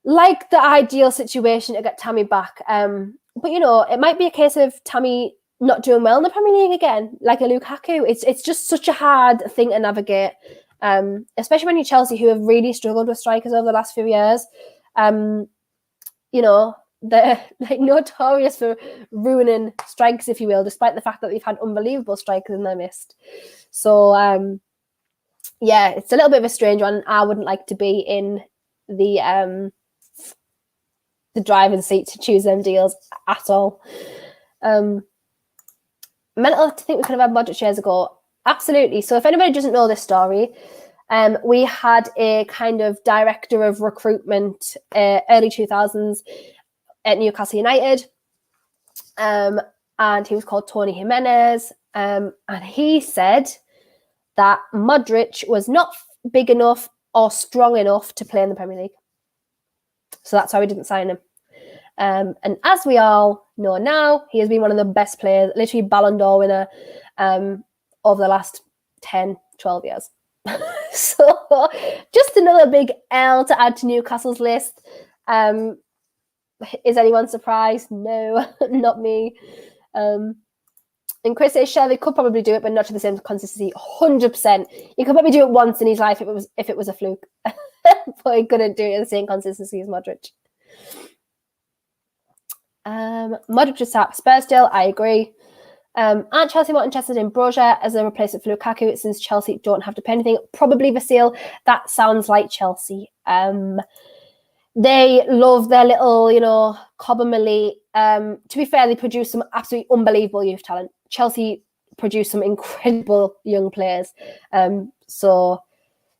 like the ideal situation to get Tammy back. But, you know, it might be a case of Tammy not doing well in the Premier League again, like a Lukaku. It's just such a hard thing to navigate, especially when you're Chelsea, who have really struggled with strikers over the last few years. You know, they're like notorious for ruining strikers, if you will, despite the fact that they've had unbelievable strikers in their midst. So, yeah, it's a little bit of a strange one. I wouldn't like to be in the driving seat to choose them deals at all. Mental to think we could have had Modric years ago. Absolutely. So if anybody doesn't know this story, we had a kind of director of recruitment early 2000s at Newcastle United, and he was called Tony Jimenez, and he said that Modric was not big enough or strong enough to play in the Premier League. So that's why we didn't sign him. And as we all know now, he has been one of the best players, literally Ballon d'Or winner over the last 10, 12 years. So just another big L to add to Newcastle's list. Is anyone surprised? No, not me. And Chris says Shelby could probably do it, but not to the same consistency. 100%. You could probably do it once in his life if it was a fluke. But he couldn't do it at the same consistency as Modric. Modric to start Spurs still, I agree. Aren't Chelsea more interested in Broja as a replacement for Lukaku since Chelsea don't have to pay anything? Probably Vasil. That sounds like Chelsea. They love their little, you know, Cobham Malay. To be fair, they produce some absolutely unbelievable youth talent. Chelsea produce some incredible young players. So,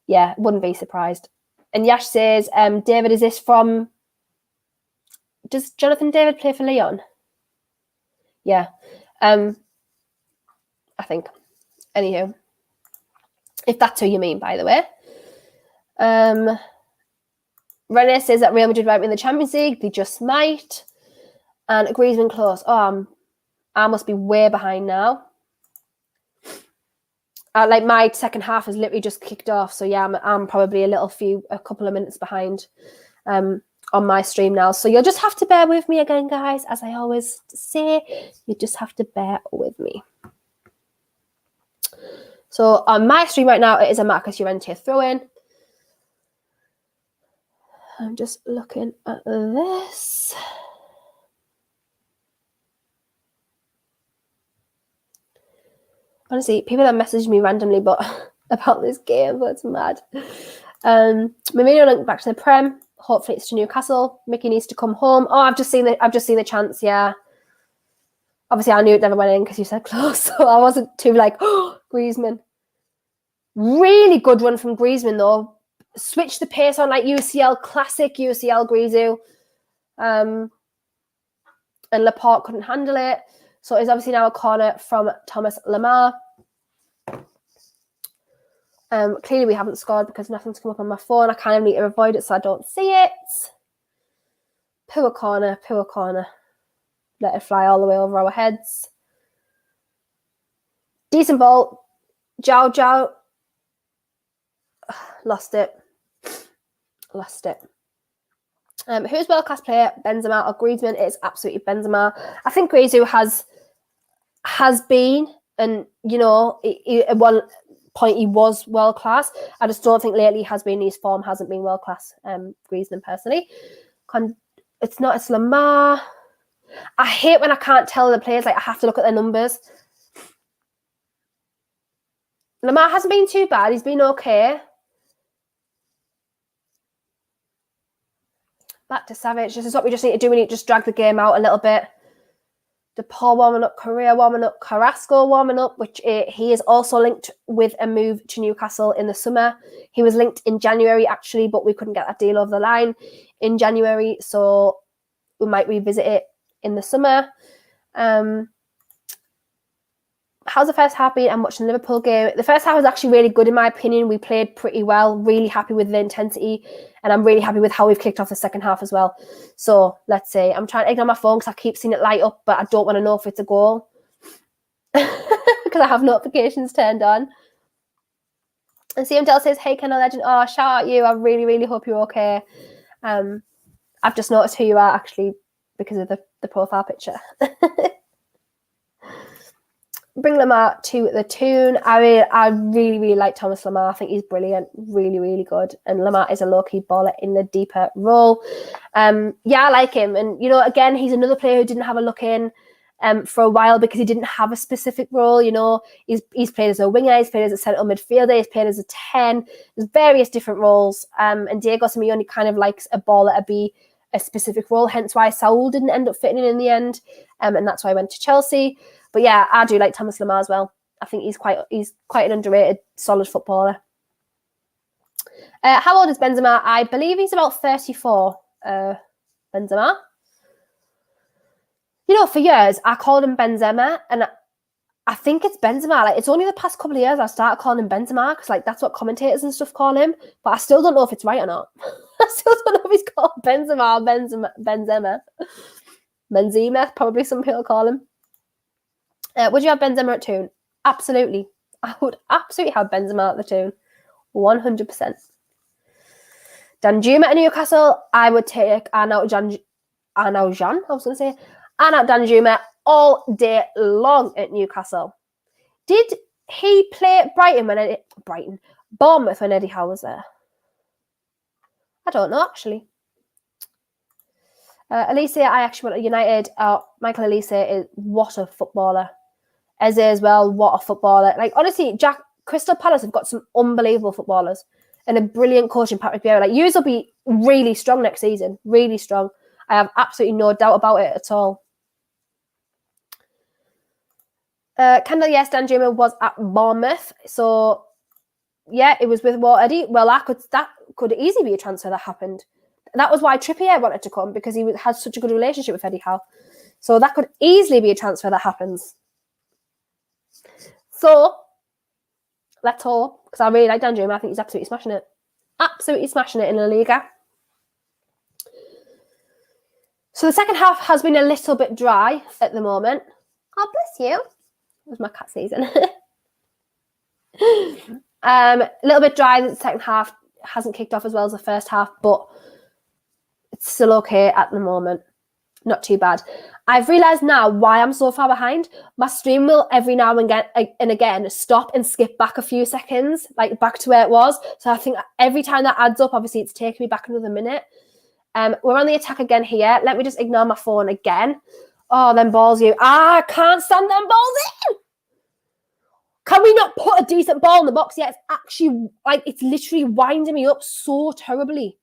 yeah, wouldn't be surprised. And Yash says, David, is this from... Does Jonathan David play for Lyon? Yeah. I think. Anywho. If that's who you mean, by the way. Rene says that Real Madrid might win the Champions League. They just might. And Griezmann close. Oh, I must be way behind now. Like my second half has literally just kicked off. So yeah, I'm probably a couple of minutes behind on my stream now. So you'll just have to bear with me again, guys. As I always say, you just have to bear with me. So on my stream right now, it is a Marcus Llorente throw-in. I'm just looking at this. Honestly, people that message me randomly about this game, but it's mad. Mourinho linked back to the Prem. Hopefully it's to Newcastle. Mickey needs to come home. Oh, I've just seen the chance, yeah. Obviously, I knew it never went in because you said close, so I wasn't too like, oh, Griezmann. Really good run from Griezmann, though. Switch the pace on like UCL, classic UCL Griezmann. And Laporte couldn't handle it. So it's obviously now a corner from Thomas Lemar. Clearly we haven't scored because nothing's come up on my phone. I kind of need to avoid it so I don't see it. Poor corner, poor corner. Let it fly all the way over our heads. Decent ball. Jow. Lost it. Who's world-class player, Benzema or Griezmann? It's absolutely Benzema. I think Griezmann has been, and you know, at one point he was world-class. I just don't think lately has been. His form hasn't been world-class. Griezmann personally, it's Lamar. I hate when I can't tell the players. Like I have to look at their numbers. Lamar hasn't been too bad. He's been okay. Back to Savage. This is what we just need to do. We need to just drag the game out a little bit. DePaul warming up, Correa warming up, Carrasco warming up, which he is also linked with a move to Newcastle in the summer. He was linked in January, actually, but we couldn't get that deal over the line. in January, so we might revisit it in the summer. How's the first half been? I'm watching the Liverpool game. The first half was actually really good in my opinion. We played pretty well, really happy with the intensity, and I'm really happy with how we've kicked off the second half as well. So let's see. I'm trying to ignore my phone because I keep seeing it light up, but I don't want to know if it's a goal because I have notifications turned on. And CMDL says, hey, Kendall Legend. Oh, shout out you. I really, really hope you're okay. I've just noticed who you are actually because of the profile picture. Bring Lamar to the tune. I really, really like Thomas Lamar. I think he's brilliant. Really, really good. And Lamar is a low-key baller in the deeper role. Yeah, I like him. And, you know, again, he's another player who didn't have a look in for a while because he didn't have a specific role. You know, he's played as a winger, he's played as a central midfielder, he's played as a 10. There's various different roles. And Diego Simeone kind of likes a baller to be a specific role, hence why Saul didn't end up fitting in the end. And that's why I went to Chelsea. But yeah, I do like Thomas Lamar as well. I think he's quite an underrated, solid footballer. How old is Benzema? I believe he's about 34. Benzema. You know, for years I called him Benzema, and I think it's Benzema. Like, it's only the past couple of years I started calling him Benzema because, like, that's what commentators and stuff call him. But I still don't know if it's right or not. I still don't know if he's called Benzema or Benzema, probably some people call him. Would you have Benzema at Toon? Absolutely. I would absolutely have Benzema at the Toon. 100%. Danjuma at Newcastle, I would take Arnaut Danjuma all day long at Newcastle. Did he play at Bournemouth when Eddie Howe was there? I don't know, actually. Elise, I actually went to United. Michael Elise is what a footballer. Eze as well, what a footballer. Like, honestly, Crystal Palace have got some unbelievable footballers and a brilliant coach in Patrick Vieira. Like, yours will be really strong next season. Really strong. I have absolutely no doubt about it at all. Kendall, yes, Danjuma was at Bournemouth. So, yeah, it was with Eddie. Well, that could easily be a transfer that happened. That was why Trippier wanted to come, because he has such a good relationship with Eddie Howe. So that could easily be a transfer that happens. So let's hope, because I really like Danjuma. I think he's absolutely smashing it. Absolutely smashing it in La Liga. So the second half has been a little bit dry at the moment. Oh, bless you. That was my cat sneezing. A little bit dry. The second half hasn't kicked off as well as the first half, but it's still okay at the moment. Not too bad. I've realised now why I'm so far behind. My stream will every now and again stop and skip back a few seconds, like back to where it was. So I think every time that adds up, obviously it's taking me back another minute. We're on the attack again here. Let me just ignore my phone again. Oh, them balls, you. I can't stand them balls in. Can we not put a decent ball in the box yet? It's actually, like, it's literally winding me up so terribly.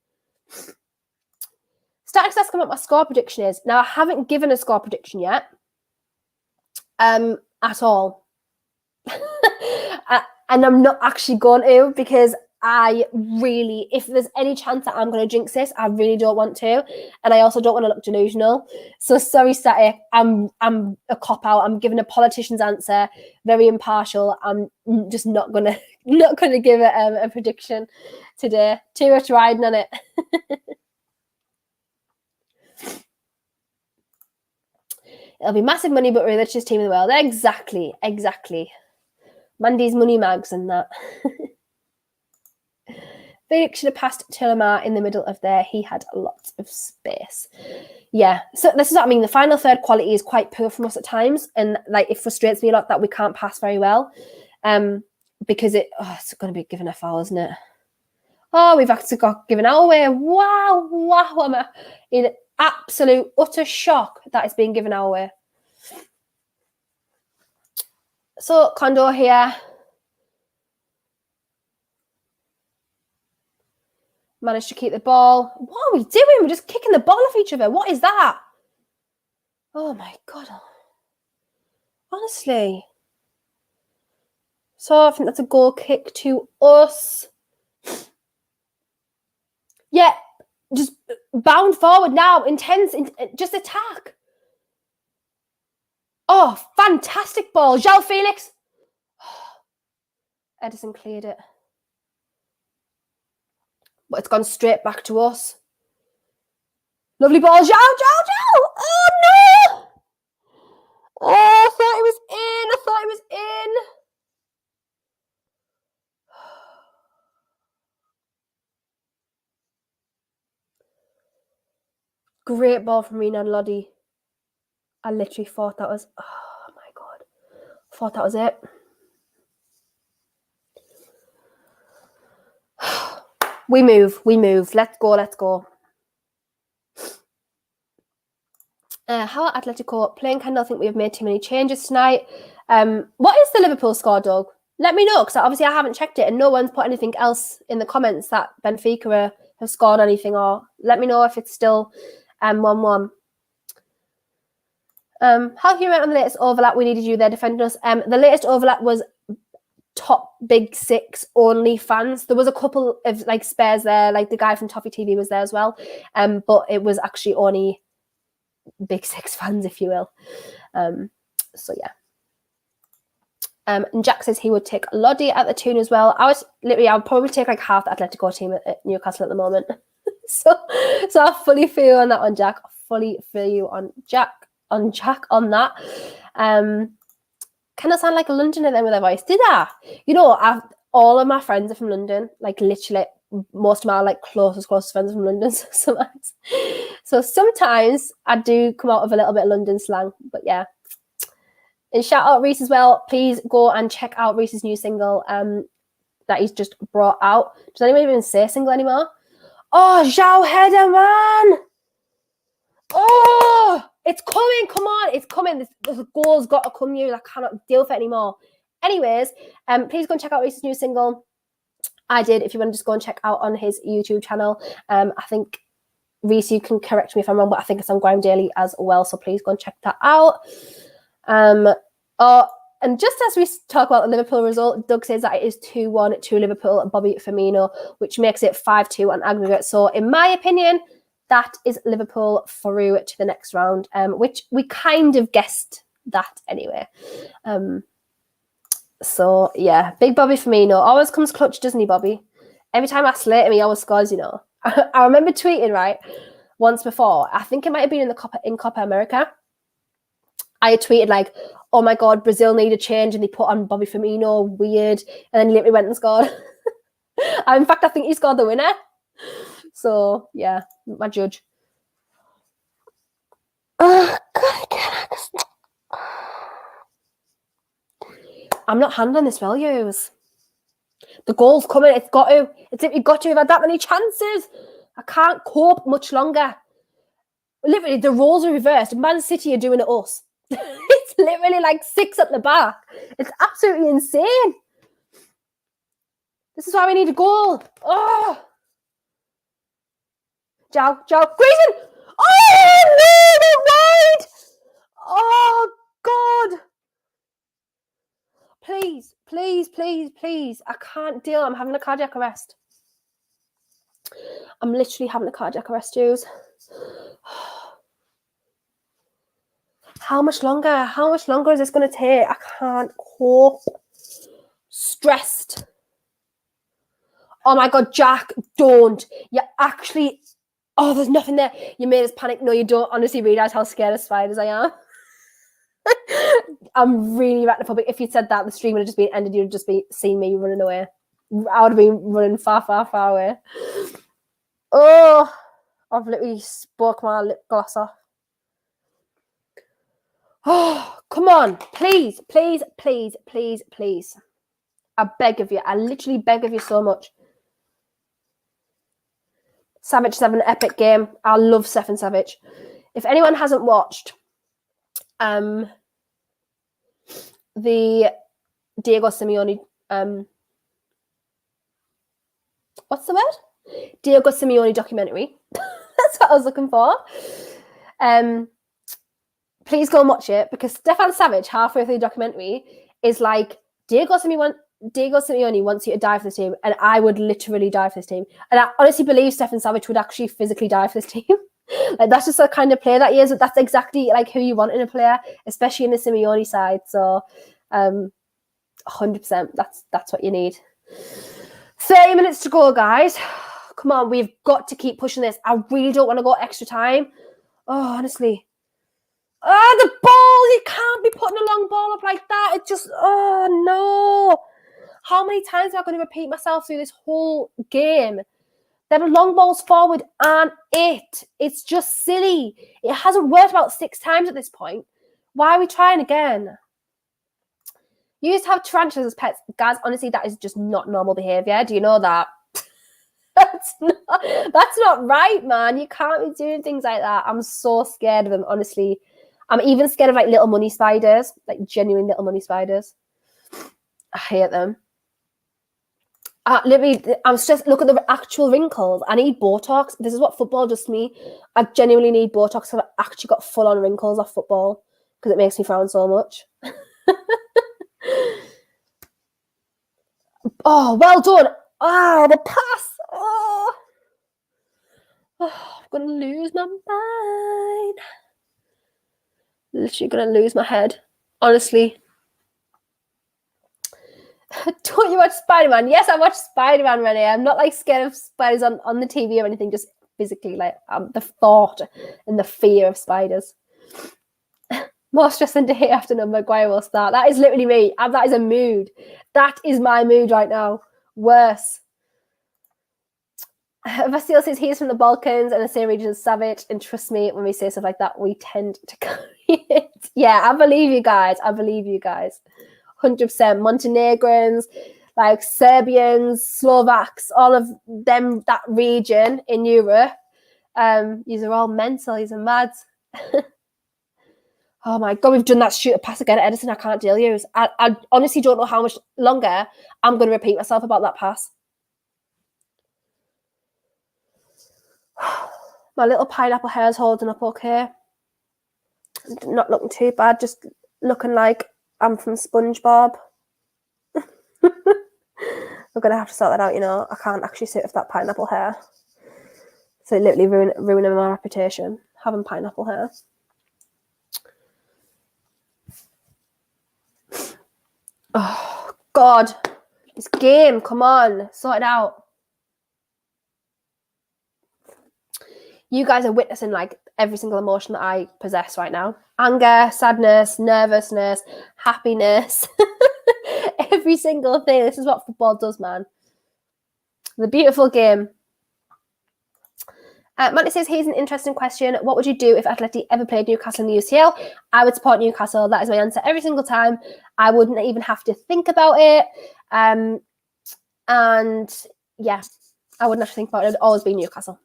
Static's asking what my score prediction is. Now, I haven't given a score prediction yet. At all. And I'm not actually going to, because I really, if there's any chance that I'm going to jinx this, I really don't want to. And I also don't want to look delusional. So sorry, Static, I'm a cop-out. I'm giving a politician's answer, very impartial. I'm just not going to give it a prediction today. Too much riding on it. It'll be massive money, but we're the richest team in the world. Exactly. Mandy's money mags and that. Felix should have passed to Lamar in the middle of there. He had lots of space. Yeah, so this is what I mean. The final third quality is quite poor from us at times, and like it frustrates me a lot that we can't pass very well, because it's going to be given a foul, isn't it? Oh, we've actually got given out away. Wow, I'm in absolute utter shock that it's being given our way. So Condor here. Managed to keep the ball. What are we doing? We're just kicking the ball off each other. What is that? Oh my God. Honestly. So I think that's a goal kick to us. Yeah, just bound forward now, intense, just attack. Oh, fantastic ball. João Felix. Edison cleared it. But it's gone straight back to us. Lovely ball. João. Oh, no. Oh, I thought he was in. Great ball from Renan Lodi. I literally thought that was, oh my God. I thought that was it. We move. Let's go. How are Atlético playing? I don't think we have made too many changes tonight. What is the Liverpool score, Doug? Let me know, because obviously I haven't checked it and no one's put anything else in the comments that Benfica have scored anything, or let me know if it's still 1-1. How can you rate on the latest overlap? We needed you there defending us. The latest overlap was top big six only fans. There was a couple of like spares there, like the guy from Toffee TV was there as well. But it was actually only big six fans, if you will. So yeah. And Jack says he would take Lodi at the tune as well. I would probably take like half the Atletico team at Newcastle at the moment. so I fully feel you on that one, Jack. I fully feel you on Jack on that. Kind of sound like a Londoner then with their voice. Did I? You know, all of my friends are from London. Like literally, most of my like closest friends are from London. So sometimes I do come out with a little bit of London slang. But yeah. And shout out Reese as well. Please go and check out Reese's new single that he's just brought out. Does anyone even say single anymore? Oh, João header, man. Oh, it's coming. Come on. It's coming. The goal's got to come here. I cannot deal with it anymore. Anyways, please go and check out Reese's new single. I did. If you want to just go and check out on his YouTube channel. I think, Reese, you can correct me if I'm wrong, but I think it's on Grime Daily as well. So please go and check that out. And just as we talk about the Liverpool result, Doug says that it is 2-1 to Liverpool and Bobby Firmino, which makes it 5-2 on aggregate. So in my opinion, that is Liverpool through to the next round, which we kind of guessed that anyway. So yeah, big Bobby Firmino always comes clutch, doesn't he, Bobby? Every time I slate him, he always scores, you know. I remember tweeting, right, once before, I think it might have been in Copa America. I had tweeted like, oh my God, Brazil need a change, and they put on Bobby Firmino, weird, and then he literally went and scored. In fact, I think he scored the winner. So yeah, my judge. Oh God, I'm not handling this values. The goal's coming. It's got to. You've got to have had that many chances. I can't cope much longer. Literally, the roles are reversed. Man City are doing it us. It's literally like 6 at the back. It's absolutely insane. This is why we need a goal. Oh, João, Grayson. Oh no, they're wide. Oh God. Please. I can't deal. I'm having a cardiac arrest. I'm literally having a cardiac arrest, Jews. How much longer is this going to take? I can't cope. Stressed. Oh my God, Jack, don't. You actually... Oh, there's nothing there. You made us panic. No, you don't honestly realize how scared of spiders I am. I'm really arachnophobic. If you'd said that, the stream would have just been ended. You'd have just seen me running away. I would have been running far away. Oh, I've literally spoke my lip gloss off. Oh, come on. Please. I beg of you. I literally beg of you so much. Savage is having an epic game. I love Stefan Savage. If anyone hasn't watched the Diego Simeone what's the word? Diego Simeone documentary. That's what I was looking for. Please go and watch it, because Stefan Savage, halfway through the documentary, is like, Diego Simeone Diego Simeone wants you to die for this team, and I would literally die for this team. And I honestly believe Stefan Savic would actually physically die for this team. Like, that's just the kind of player that he is. That's exactly like who you want in a player, especially in the Simeone side. So 100%, that's what you need. 30 minutes to go, guys. Come on, we've got to keep pushing this. I really don't want to go extra time. Oh, honestly. Oh, the ball! You can't be putting a long ball up like that. It just, oh no. How many times am I going to repeat myself through this whole game? There are long balls forward aren't it. It's just silly. It hasn't worked about 6 times at this point. Why are we trying again? You used to have tarantulas as pets. Guys, honestly, that is just not normal behaviour. Do you know that? That's not right, man. You can't be doing things like that. I'm so scared of them, honestly. I'm even scared of like little money spiders, like genuine little money spiders. I hate them. Literally, I'm stressed. Look at the actual wrinkles. I need Botox. This is what football does to me. I genuinely need Botox. I've actually got full-on wrinkles off football because it makes me frown so much. Oh, well done. Oh, the pass. Oh, I'm going to lose my mind. Literally going to lose my head. Honestly. Don't you watch Spider-Man? Yes, I watch Spider-Man, Renee. I'm not like scared of spiders on the TV or anything, just physically, like the thought and the fear of spiders. More stress than day after Maguire will start. That is literally me. That is a mood. That is my mood right now. Worse. Vasil says he's from the Balkans and the same region as Savic, and trust me, when we say stuff like that, we tend to carry it. Yeah, I believe you guys. 100%. Montenegrins, like Serbians, Slovaks, all of them, that region in Europe. These are all mental. These are mad. Oh my God, we've done that shoot a pass again at Edison. I can't deal with. I honestly don't know how much longer I'm going to repeat myself about that pass. My little pineapple hair is holding up okay. Not looking too bad, just looking like I'm from SpongeBob. We're going to have to sort that out, you know. I can't actually sit with that pineapple hair. So literally ruining my reputation, having pineapple hair. Oh, God. This game, come on. Sort it out. You guys are witnessing like every single emotion that I possess right now. Anger, sadness, nervousness, happiness. Every single thing. This is what football does, man. The beautiful game. Monty says, here's an interesting question. What would you do if Atleti ever played Newcastle in the UCL? I would support Newcastle. That is my answer every single time. I wouldn't even have to think about it. And yeah, I wouldn't have to think about it. It would always be Newcastle.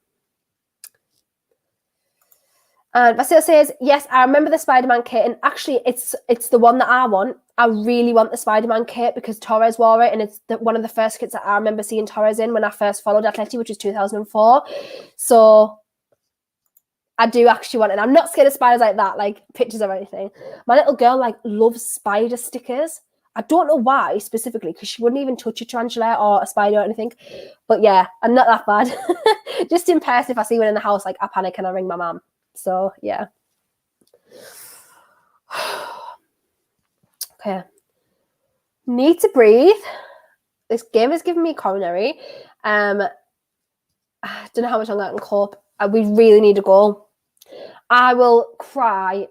And Vasil says, yes, I remember the Spider-Man kit. And actually, it's the one that I want. I really want the Spider-Man kit because Torres wore it. And it's one of the first kits that I remember seeing Torres in when I first followed Atleti, which was 2004. So I do actually want it. And I'm not scared of spiders like that, like pictures or anything. My little girl like loves spider stickers. I don't know why specifically, because she wouldn't even touch a tarantula or a spider or anything. But yeah, I'm not that bad. Just in person, if I see one in the house, like I panic and I ring my mum. So yeah. Okay. Need to breathe. This game is giving me coronary. I don't know how much longer I can cope. We really need a goal. I will cry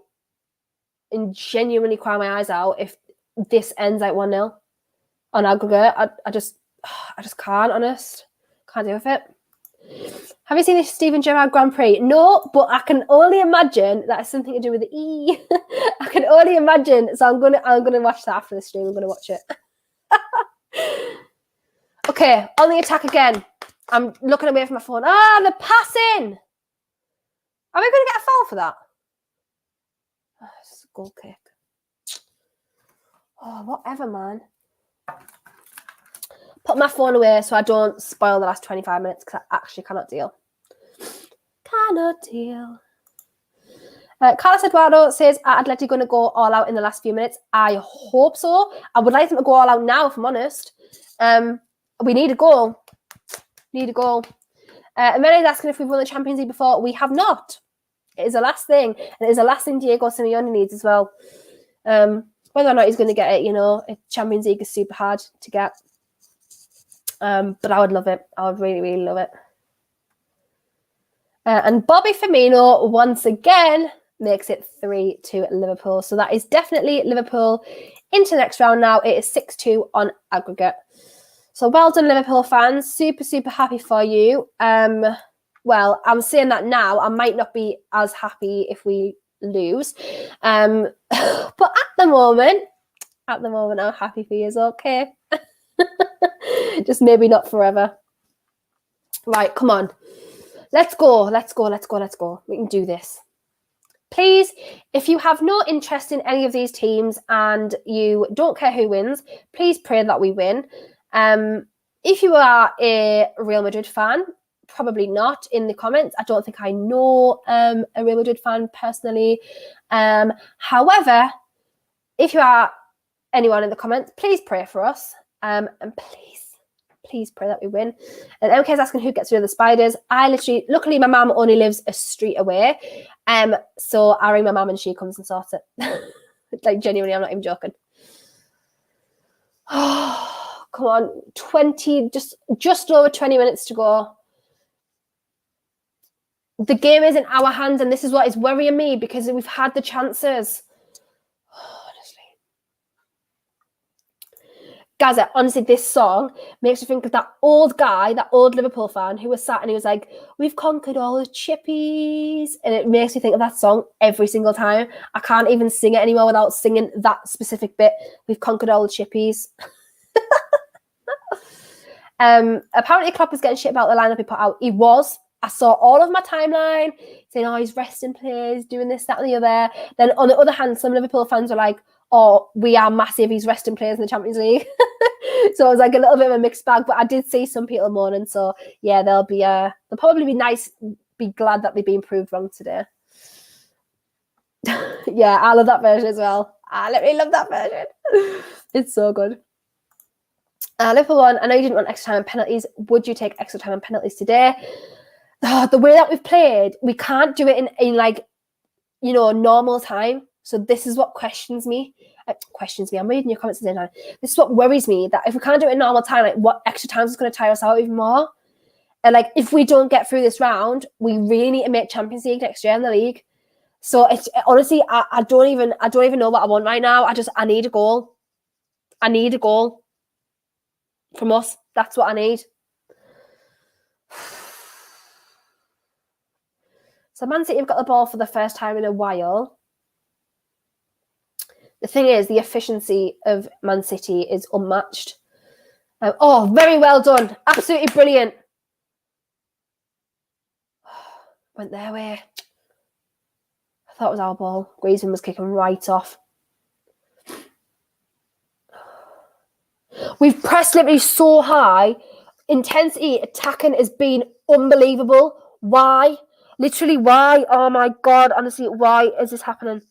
and genuinely cry my eyes out if this ends like 1-0 on aggregate. I just can't, honest. Can't deal with it. Have you seen this Steven Gerrard Grand Prix? No, but I can only imagine that has something to do with the E. I can only imagine. So I'm gonna watch that after the stream. I'm gonna watch it. Okay, on the attack again. I'm looking away from my phone. The passing. Are we gonna get a foul for that? Oh, it's a goal kick. Oh, whatever, man. Put my phone away so I don't spoil the last 25 minutes because I actually cannot deal. Cannot deal. Carlos Eduardo says, are Atleti going to go all out in the last few minutes? I hope so. I would like them to go all out now, if I'm honest. We need a goal. Need a goal. Emeli's asking if we've won the Champions League before. We have not. It is the last thing. And it is the last thing Diego Simeone needs as well. Whether or not he's going to get it, you know, Champions League is super hard to get. But I would love it. I would really, really love it. And Bobby Firmino, once again, makes it 3-2 Liverpool. So that is definitely Liverpool into the next round now. It is 6-2 on aggregate. So well done, Liverpool fans. Super, super happy for you. Well, I'm saying that now. I might not be as happy if we lose. But at the moment, I'm happy for you. Okay. Just maybe not forever. Right, come on. Let's go. We can do this. Please, if you have no interest in any of these teams and you don't care who wins, please pray that we win. If you are a Real Madrid fan, probably not in the comments. I don't think I know a Real Madrid fan personally. However, if you are anyone in the comments, please pray for us. And please pray that we win. And MK is asking who gets rid of the spiders. Luckily my mum only lives a street away. So I ring my mum and she comes and sorts it. Like genuinely, I'm not even joking. Oh, come on, 20, just over 20 minutes to go. The game is in our hands, and this is what is worrying me because we've had the chances. Gaza, honestly, this song makes me think of that old guy, that old Liverpool fan who was sat and he was like, we've conquered all the chippies. And it makes me think of that song every single time. I can't even sing it anymore without singing that specific bit. We've conquered all the chippies. Apparently Klopp was getting shit about the lineup he put out. He was. I saw all of my timeline saying, oh, he's resting players, doing this, that, and the other. Then on the other hand, some Liverpool fans were like, oh, we are massive, he's resting players in the Champions League. So it was like a little bit of a mixed bag, but I did see some people moaning. So yeah, they'll probably be nice, be glad that they've been proved wrong today. Yeah, I love that version as well. I literally love that version. It's so good. Liverpool one, I know you didn't want extra time and penalties. Would you take extra time and penalties today? The way that we've played, we can't do it in like, you know, normal time. So this is what questions me. I'm reading your comments at the same time. This is what worries me, that if we can't do it in normal time, like what extra time is going to tire us out even more? And like, if we don't get through this round, we really need to make Champions League next year in the league. So it's honestly, I don't even know what I want right now. I need a goal. I need a goal from us. That's what I need. So Man City have got the ball for the first time in a while. The thing is, the efficiency of Man City is unmatched. Oh, very well done. Absolutely brilliant. Went their way. I thought it was our ball. Griezmann was kicking right off. We've pressed literally so high. Intensity attacking has been unbelievable. Why? Literally, why? Oh my God, honestly, why is this happening?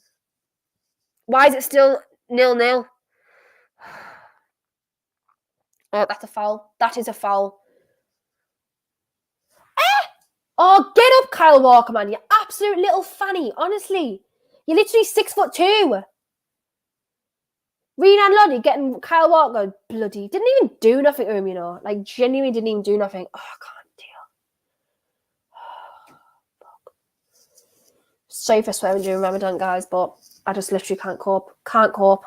Why is it still 0-0? Oh, that's a foul. That is a foul. Oh, get up, Kyle Walker, man. You absolute little fanny, honestly. You're literally 6'2". Renan Loddy getting Kyle Walker, bloody, didn't even do nothing to him, you know. Like, genuinely didn't even do nothing. Oh, I can't deal. Sorry for swearing during Ramadan, guys, but I just literally can't cope. Can't cope.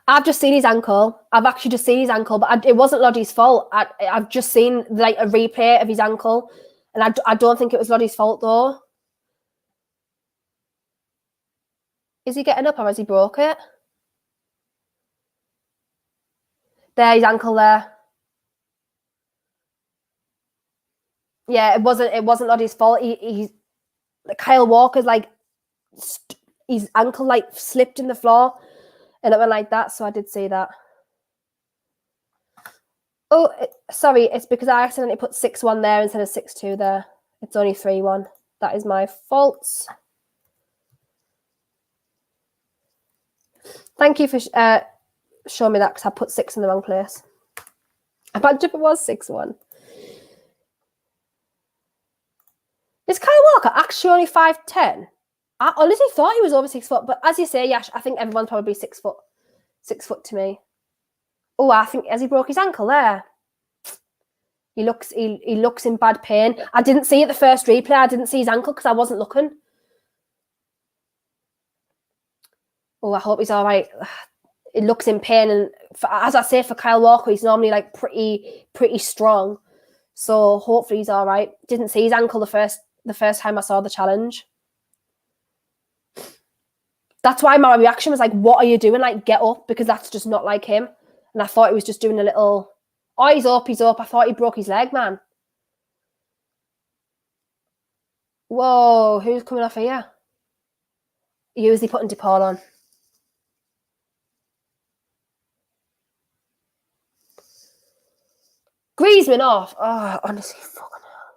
I've just seen his ankle. I've actually just seen his ankle, but it wasn't Loddy's fault. I've just seen like a replay of his ankle, and I don't think it was Loddy's fault though. Is he getting up or has he broke it? There, his ankle there. Yeah, it wasn't Loddy's fault. Kyle Walker's like his ankle like slipped in the floor, and it went like that. So I did see that. Oh, sorry, it's because I accidentally put 6-1 there instead of 6-2 there. It's only 3-1. That is my fault. Thank you for showing me that, because I put 6 in the wrong place. I imagine if it was 6-1. Is Kyle Walker actually only 5'10"? I honestly thought he was over 6 foot, but as you say, Yash, I think everyone's probably 6 foot. 6 foot to me. Oh, I think, has he broke his ankle there? He looks in bad pain. I didn't see it the first replay. I didn't see his ankle because I wasn't looking. Oh, I hope he's all right. It looks in pain, and as I say, for Kyle Walker, he's normally like pretty strong. So hopefully he's all right. Didn't see his ankle the first time I saw the challenge. That's why my reaction was like, "What are you doing? Like, get up," because that's just not like him. And I thought he was just doing a little. Oh, he's up. He's up. I thought he broke his leg, man. Whoa, who's coming off here? Usually putting DePaul on. Griezmann off. Oh, honestly, fucking hell.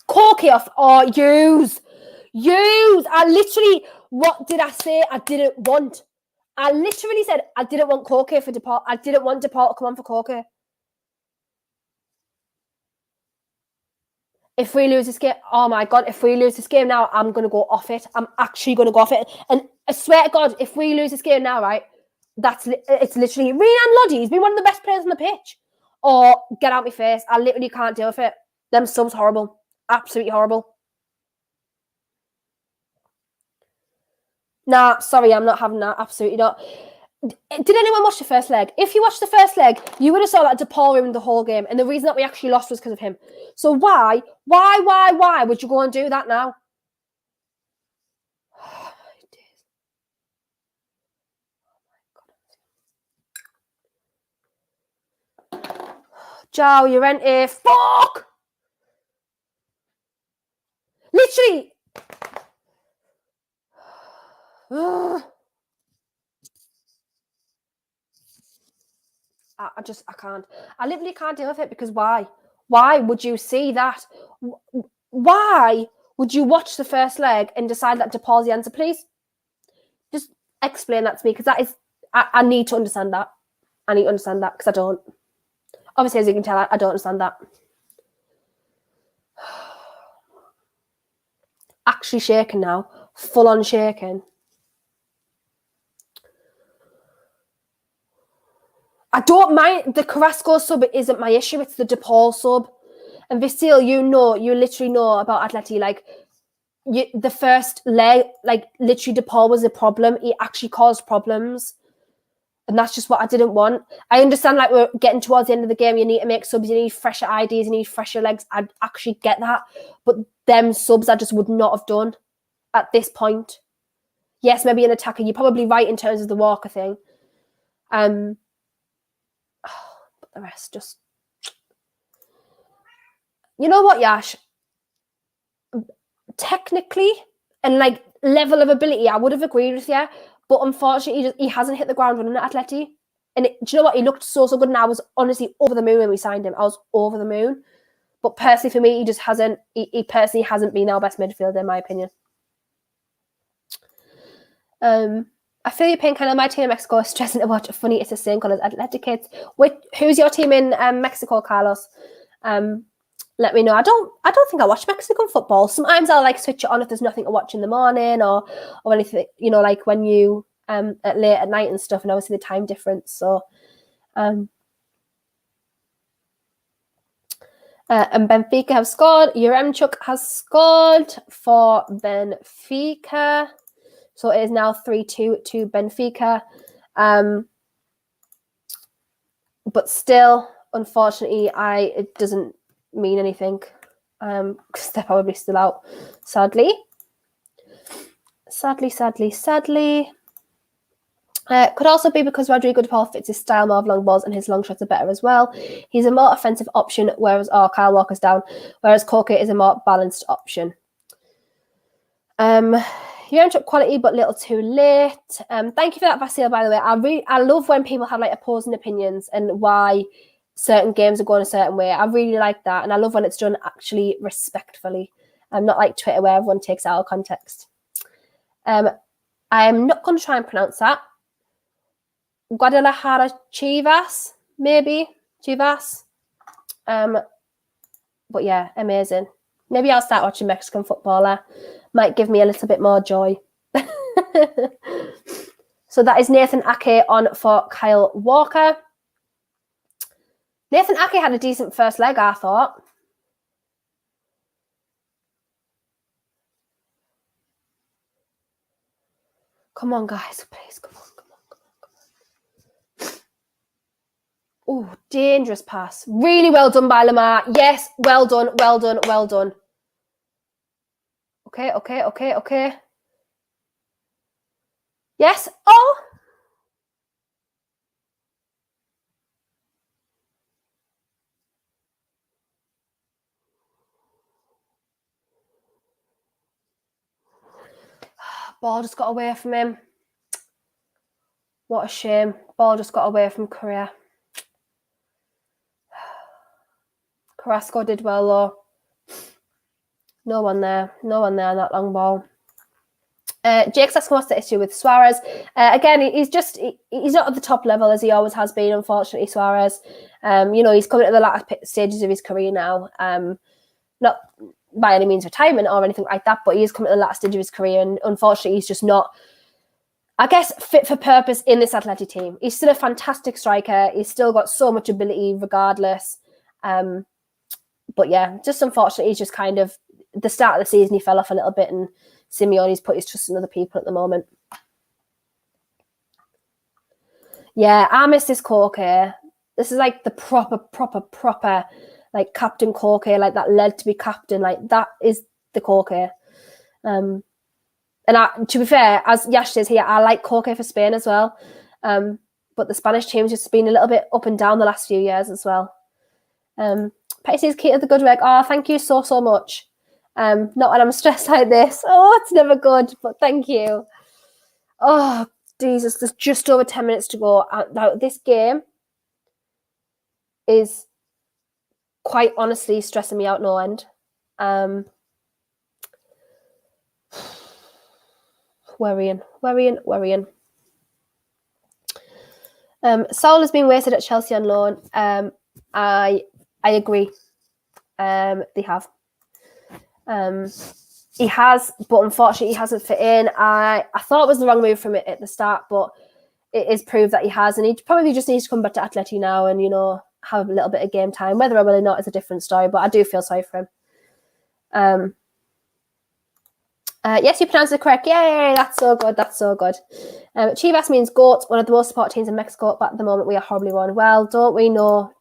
Corky off. Oh, use. I literally, what did I say I didn't want? I literally said I didn't want Corky for DePaul. I didn't want DePaul to come on for Corky. If we lose this game, oh my God, if we lose this game now, I'm going to go off it. I'm actually going to go off it. And I swear to God, if we lose this game now, right, it's literally Renan Loddy. He's been one of the best players on the pitch. Or get out my face. I literally can't deal with it. Them subs horrible. Absolutely horrible. Nah, sorry, I'm not having that. Absolutely not. Did anyone watch the first leg? If you watched the first leg, you would have saw that DePaul ruined the whole game. And the reason that we actually lost was because of him. So why would you go and do that now? Joe, you're in here. Fuck! Literally. I can't. I literally can't deal with it, because why? Why would you see that? Why would you watch the first leg and decide that DePaul's the answer? Please just explain that to me, because that is, I need to understand that. I need to understand that, because I don't. Obviously, as you can tell, I don't understand that. Actually shaking now. Full on shaking. I don't mind. The Carrasco sub isn't my issue. It's the DePaul sub. And Vasil, you literally know about Atleti. Like, the first leg, like, literally DePaul was a problem. He actually caused problems. And that's just what I didn't want. I understand, like, we're getting towards the end of the game. You need to make subs. You need fresher ideas. You need fresher legs. I actually get that. But them subs I just would not have done at this point. Yes, maybe an attacker. You're probably right in terms of the Walker thing. But the rest just... You know what, Yash? Technically, and like level of ability, I would have agreed with you. But unfortunately, he hasn't hit the ground running at Atleti. And do you know what? He looked so good. And I was honestly over the moon when we signed him. I was over the moon. But personally, for me, he just hasn't. He personally hasn't been our best midfielder, in my opinion. I feel your pain, kind of. My team in Mexico is stressing to watch. Funny, it's the same colours. Atlético. Who's your team in Mexico, Carlos? Let me know. I don't think I watch Mexican football. Sometimes I'll like switch it on if there's nothing to watch in the morning or anything, you know, like when you at late at night and stuff, and obviously the time difference. So and Benfica have scored. Yaremchuk has scored for Benfica. So it is now 3-2 to Benfica. But still, unfortunately, it doesn't mean anything, because they're probably still out, sadly. Could also be because Rodrigo de Paul fits his style more of long balls, and his long shots are better as well. He's a more offensive option, whereas Kyle Walker's down, whereas Koke is a more balanced option. You went up quality, but little too late. Thank you for that, Vasil, by the way. I love when people have like opposing opinions and why certain games are going a certain way. I really like that. And I love when it's done actually respectfully. Not like Twitter where everyone takes it out of context. I'm not going to try and pronounce that. Guadalajara Chivas, maybe. Chivas. But yeah, amazing. Maybe I'll start watching Mexican football. Might give me a little bit more joy. So that is Nathan Ake on for Kyle Walker. Nathan Ake had a decent first leg, I thought. Come on, guys, please, come on. Oh, dangerous pass. Really well done by Lamar. Yes, well done. Okay. Yes. Oh. Ball just got away from him. What a shame. Ball just got away from Correa. Carrasco did well, though. No one there on that long ball. Jake's asking what's the issue with Suarez. Again, he's not at the top level as he always has been, unfortunately, Suarez. He's coming to the latter stages of his career now. Not by any means retirement or anything like that, but he is coming to the latter stage of his career, and unfortunately he's just not, I guess, fit for purpose in this Atleti team. He's still a fantastic striker. He's still got so much ability regardless. But yeah, just unfortunately, he's just kind of, the start of the season, he fell off a little bit, and Simeone's put his trust in other people at the moment. Yeah, I miss this Koke. This is like the proper, like Captain Koke, like that led to be captain. Like that is the Koke. And to be fair, as Yash says here, I like Koke for Spain as well. But the Spanish team's just been a little bit up and down the last few years as well. Petty says, Kate of the good work. Oh, thank you so much. Not when I'm stressed like this. Oh, it's never good, but thank you. Oh, Jesus, there's just over 10 minutes to go. Now, this game is quite honestly stressing me out no end. Worrying. Saul has been wasted at Chelsea on loan. I agree. They have. He has, but unfortunately he hasn't fit in. I thought it was the wrong move from it at the start, but it is proved that he has, and he probably just needs to come back to Atleti now and, have a little bit of game time. Whether I will or not is a different story, but I do feel sorry for him. Yes, you pronounced it correct. Yay, that's so good. Chivas means goat, one of the most supported teams in Mexico, but at the moment we are horribly run. Well, don't we know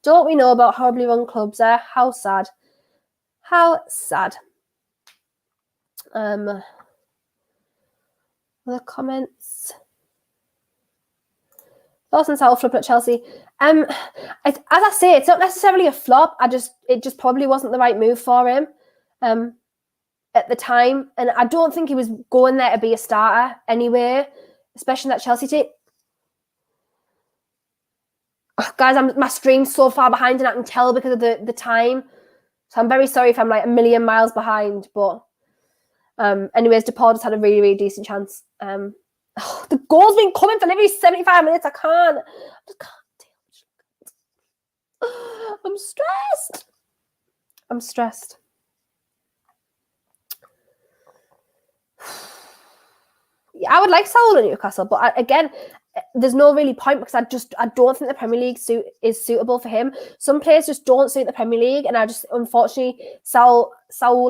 about horribly run clubs there? How sad. Other comments. Dawson South flop at Chelsea. As I say, it's not necessarily a flop. It just probably wasn't the right move for him at the time, and I don't think he was going there to be a starter anyway, especially in that Chelsea team. Oh, guys, my stream's so far behind, and I can tell because of the time. So I'm very sorry if I'm like a million miles behind, but anyways, DePaul just had a really, really decent chance. The goal's been coming for literally 75 minutes. I just can't deal. I'm stressed. Yeah, I would like Saul at Newcastle, but again, there's no really point because I don't think the Premier League is suitable for him. Some players just don't suit the Premier League, and unfortunately, Saul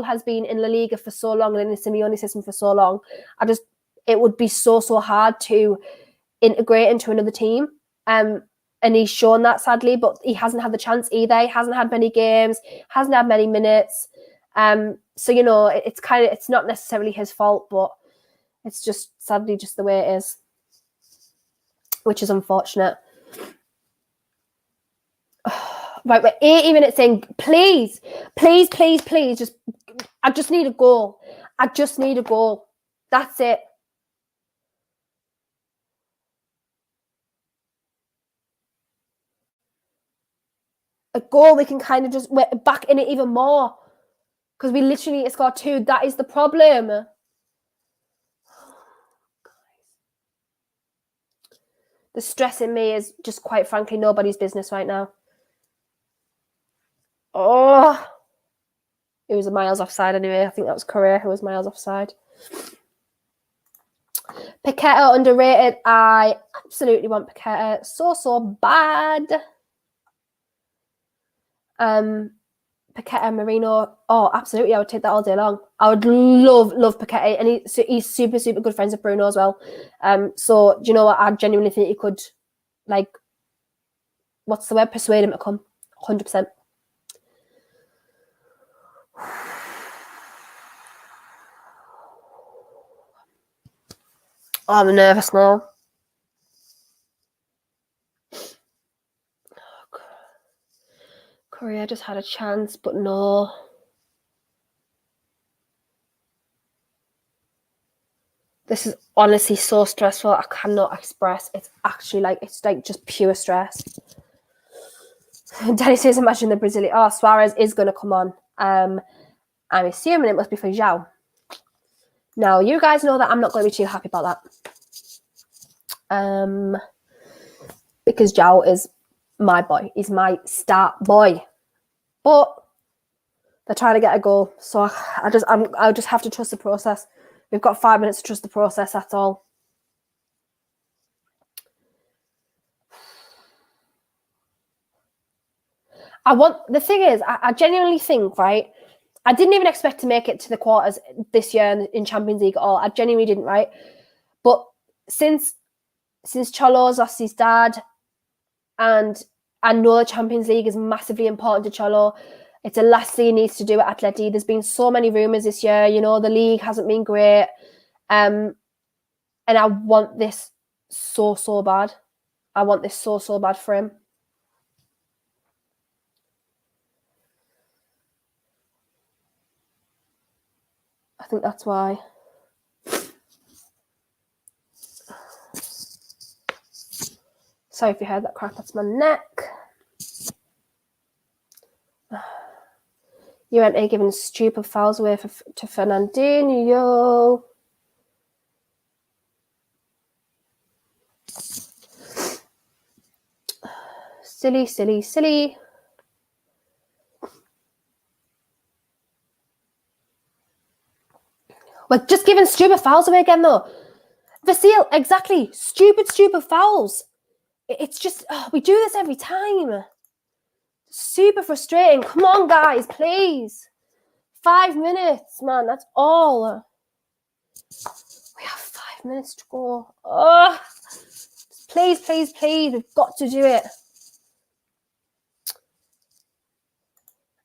has been in La Liga for so long and in the Simeone system for so long. It would be so hard to integrate into another team. And he's shown that, sadly, but he hasn't had the chance either. He hasn't had many games, hasn't had many minutes. So, it's not necessarily his fault, but it's just sadly just the way it is, which is unfortunate. Right, we're 80 minutes in. Please, I just need a goal. That's it. a goal, we can kind of just back in it even more. Because we literally need to score 2. That is the problem. The stress in me is just, quite frankly, nobody's business right now. Oh, it was miles offside anyway. I think that was Correa who was miles offside. Paqueta underrated. I absolutely want Paqueta so bad. Paqueta, Marino. Oh, absolutely. I would take that all day long. I would love Paqueta. And he's super good friends with Bruno as well. So, do you know what? I genuinely think he could, like, what's the word? Persuade him to come. 100%. Oh, I'm nervous now. Korea just had a chance, but no. This is honestly so stressful. I cannot express. It's actually it's like just pure stress. Danny says, imagine the Brazilian. Oh, Suarez is going to come on. I'm assuming it must be for João. Now, you guys know that I'm not going to be too happy about that. Because João is my boy. He's my star boy. But they're trying to get a goal. So I'll just have to trust the process. We've got 5 minutes to trust the process, that's all. The thing is, I genuinely think, right, I didn't even expect to make it to the quarters this year in Champions League at all. I genuinely didn't, right? But since Cholo's lost his dad, and I know the Champions League is massively important to Cholo, it's the last thing he needs to do at Atleti. There's been so many rumours this year. You know, the league hasn't been great. And I want this so bad. I want this so bad for him. I think that's why. Sorry if you heard that crack, that's my neck. You ain't giving stupid fouls away to Fernandinho. Silly. We're just giving stupid fouls away again, though. Vasil, exactly. Stupid fouls. It's just, we do this every time. Super frustrating. Come on, guys, please. 5 minutes, man. That's all. We have 5 minutes to go. Oh, please. We've got to do it.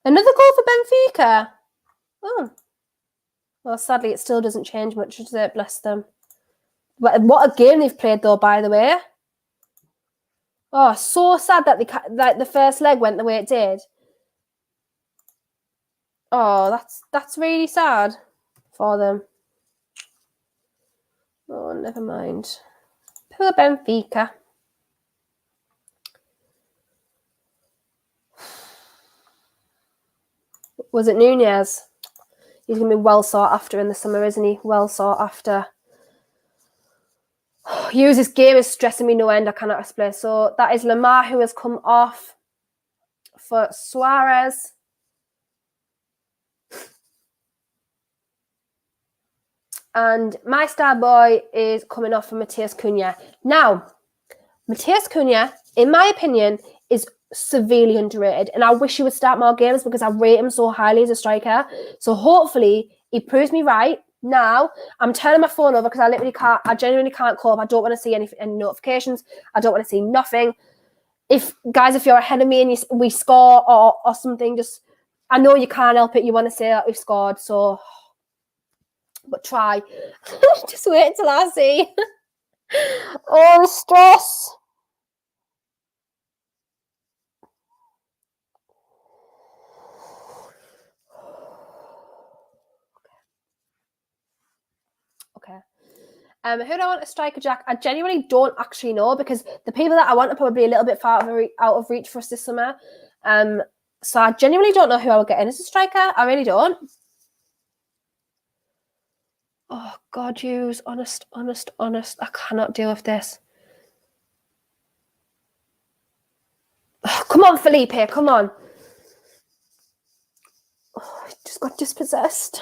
Another goal for Benfica. Oh. Well, sadly, it still doesn't change much, does it? Bless them. What a game they've played, though, by the way. Oh, so sad that the first leg went the way it did. Oh, that's really sad for them. Oh, never mind. Poor Benfica. Was it Nunez? He's going to be well sought after in the summer, isn't he? Well sought after. This game is stressing me no end. I cannot explain. So that is Lamar who has come off for Suarez. And my star boy is coming off for Matheus Cunha. Now, Matheus Cunha, in my opinion, is severely underrated. And I wish he would start more games because I rate him so highly as a striker. So hopefully he proves me right. Now, I'm turning my phone over because I genuinely can't cope. I don't want to see any notifications. I don't want to see nothing. If you're ahead of me and we score or something, just, I know you can't help it. You want to say that we've scored, so, but try. Just wait until I see. Oh, the stress. Okay. Who do I want to striker, Jack? I genuinely don't actually know because the people that I want are probably a little bit far out of reach for us this summer. So I genuinely don't know who I would get in as a striker. I really don't. Oh, God, use honest. I cannot deal with this. Oh, come on, Felipe, come on. Oh, I just got dispossessed.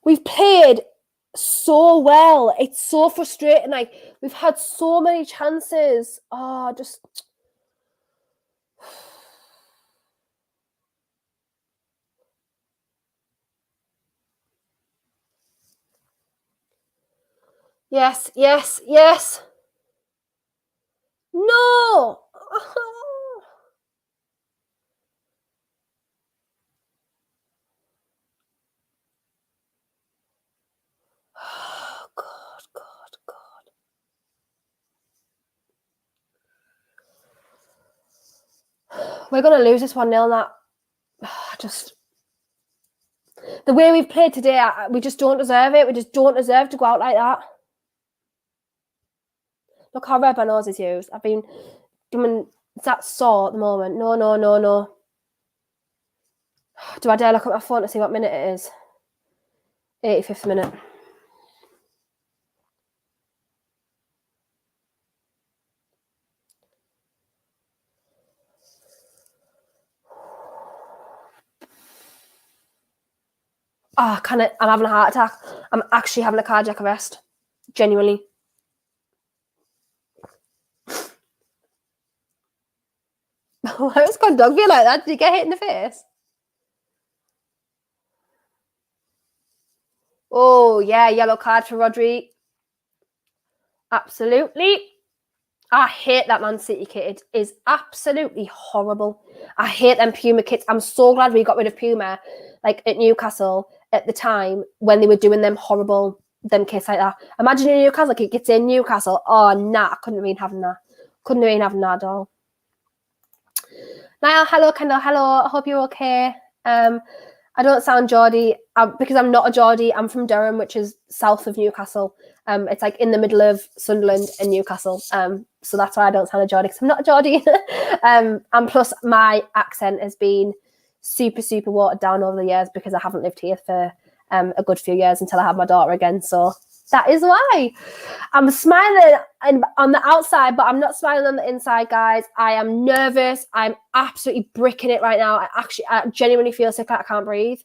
We've played so well. It's so frustrating. Like, we've had so many chances. Oh, just... Yes. No! Oh, God. We're going to lose this 1-0 that. Just... The way we've played today, we just don't deserve it. We just don't deserve to go out like that. Look how red my nose is used. I've been doing that sore at the moment. No. Do I dare look at my phone to see what minute it is? 85th minute. Oh, I'm having a heart attack. I'm actually having a cardiac arrest. Genuinely. Why was Scott Dog feel like that? Did he get hit in the face? Oh, yeah, yellow card for Rodri. Absolutely. I hate that Man City kit. It is absolutely horrible. I hate them Puma kits. I'm so glad we got rid of Puma, like at Newcastle at the time when they were doing them kits like that. Imagine in Newcastle, it gets in Newcastle. Oh, nah, I couldn't have been having that. Couldn't have been having that at all. Niall, hello, Kendall, hello. I hope you're okay. I don't sound Geordie because I'm not a Geordie. I'm from Durham, which is south of Newcastle. It's like in the middle of Sunderland and Newcastle. So that's why I don't sound a Geordie, because I'm not a Geordie. And plus my accent has been super, super watered down over the years because I haven't lived here for a good few years until I had my daughter again. So that is why I'm smiling on the outside, but I'm not smiling on the inside, guys. I am nervous. I'm absolutely bricking it right now. I genuinely feel sick. Like I can't breathe.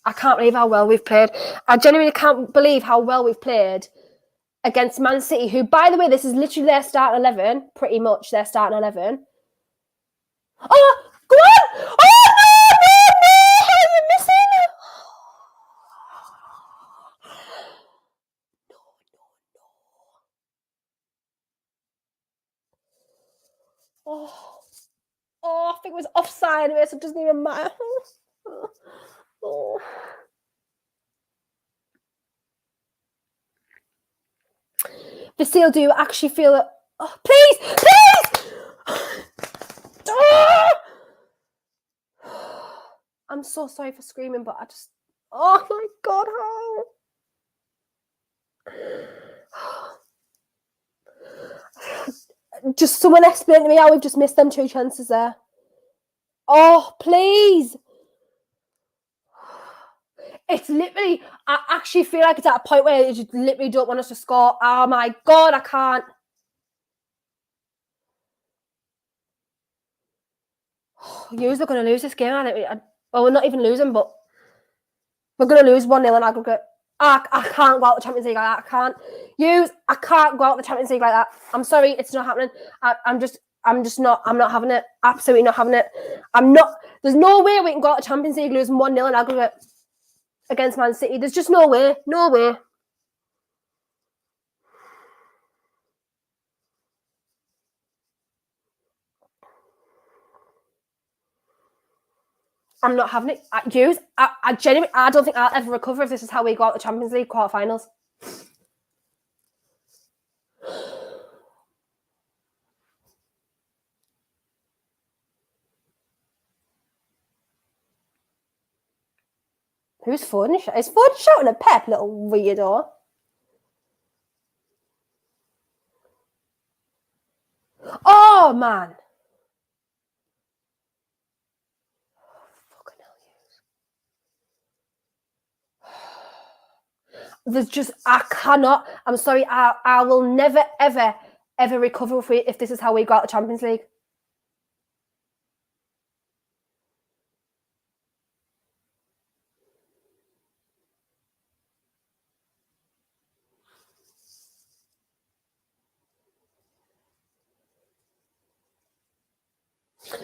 I can't believe how well we've played. I genuinely can't believe how well we've played against Man City, who, by the way, this is literally their starting 11, pretty much their starting 11. Oh, go on! Oh, no! How are you missing? No. Oh, I think it was offside anyway, so it doesn't even matter. Oh. Vasile, do you actually feel it? Oh, please! Oh! I'm so sorry for screaming, but I just... Oh my God, how? Just someone explain to me how we've just missed them 2 chances there. Oh, please! It's literally... I actually feel like it's at a point where you just literally don't want us to score. Oh my God, I can't. You're going to lose this game. Well, we're not even losing, but we're going to lose 1-0 in aggregate. I can't go out the Champions League like that. I can't go out the Champions League like that. I'm sorry, it's not happening. I'm not having it. Absolutely not having it. There's no way we can go out the Champions League losing 1-0 in aggregate against Man City. There's just no way. No way. I'm not having it. I genuinely, I don't think I'll ever recover if this is how we go out the Champions League quarterfinals. Who's Foden? Is Foden shouting at Pep, little weirdo? Oh, man. Fucking hell, there's just, I cannot, I'm sorry, I will never, ever, ever recover if this is how we go out the Champions League.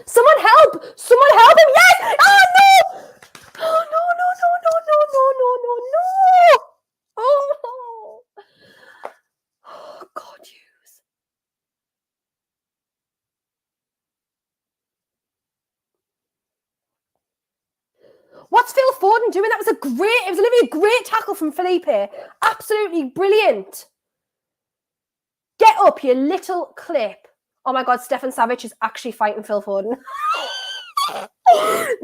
Someone help! Someone help him! Yes! Oh no! Oh no, no, no, no, no, no, no, no, no! Oh, oh God, use. What's Phil Foden doing? That was it was literally a great tackle from Felipe. Absolutely brilliant. Get up, you little clip. Oh my God, Stefan Savic is actually fighting Phil Foden.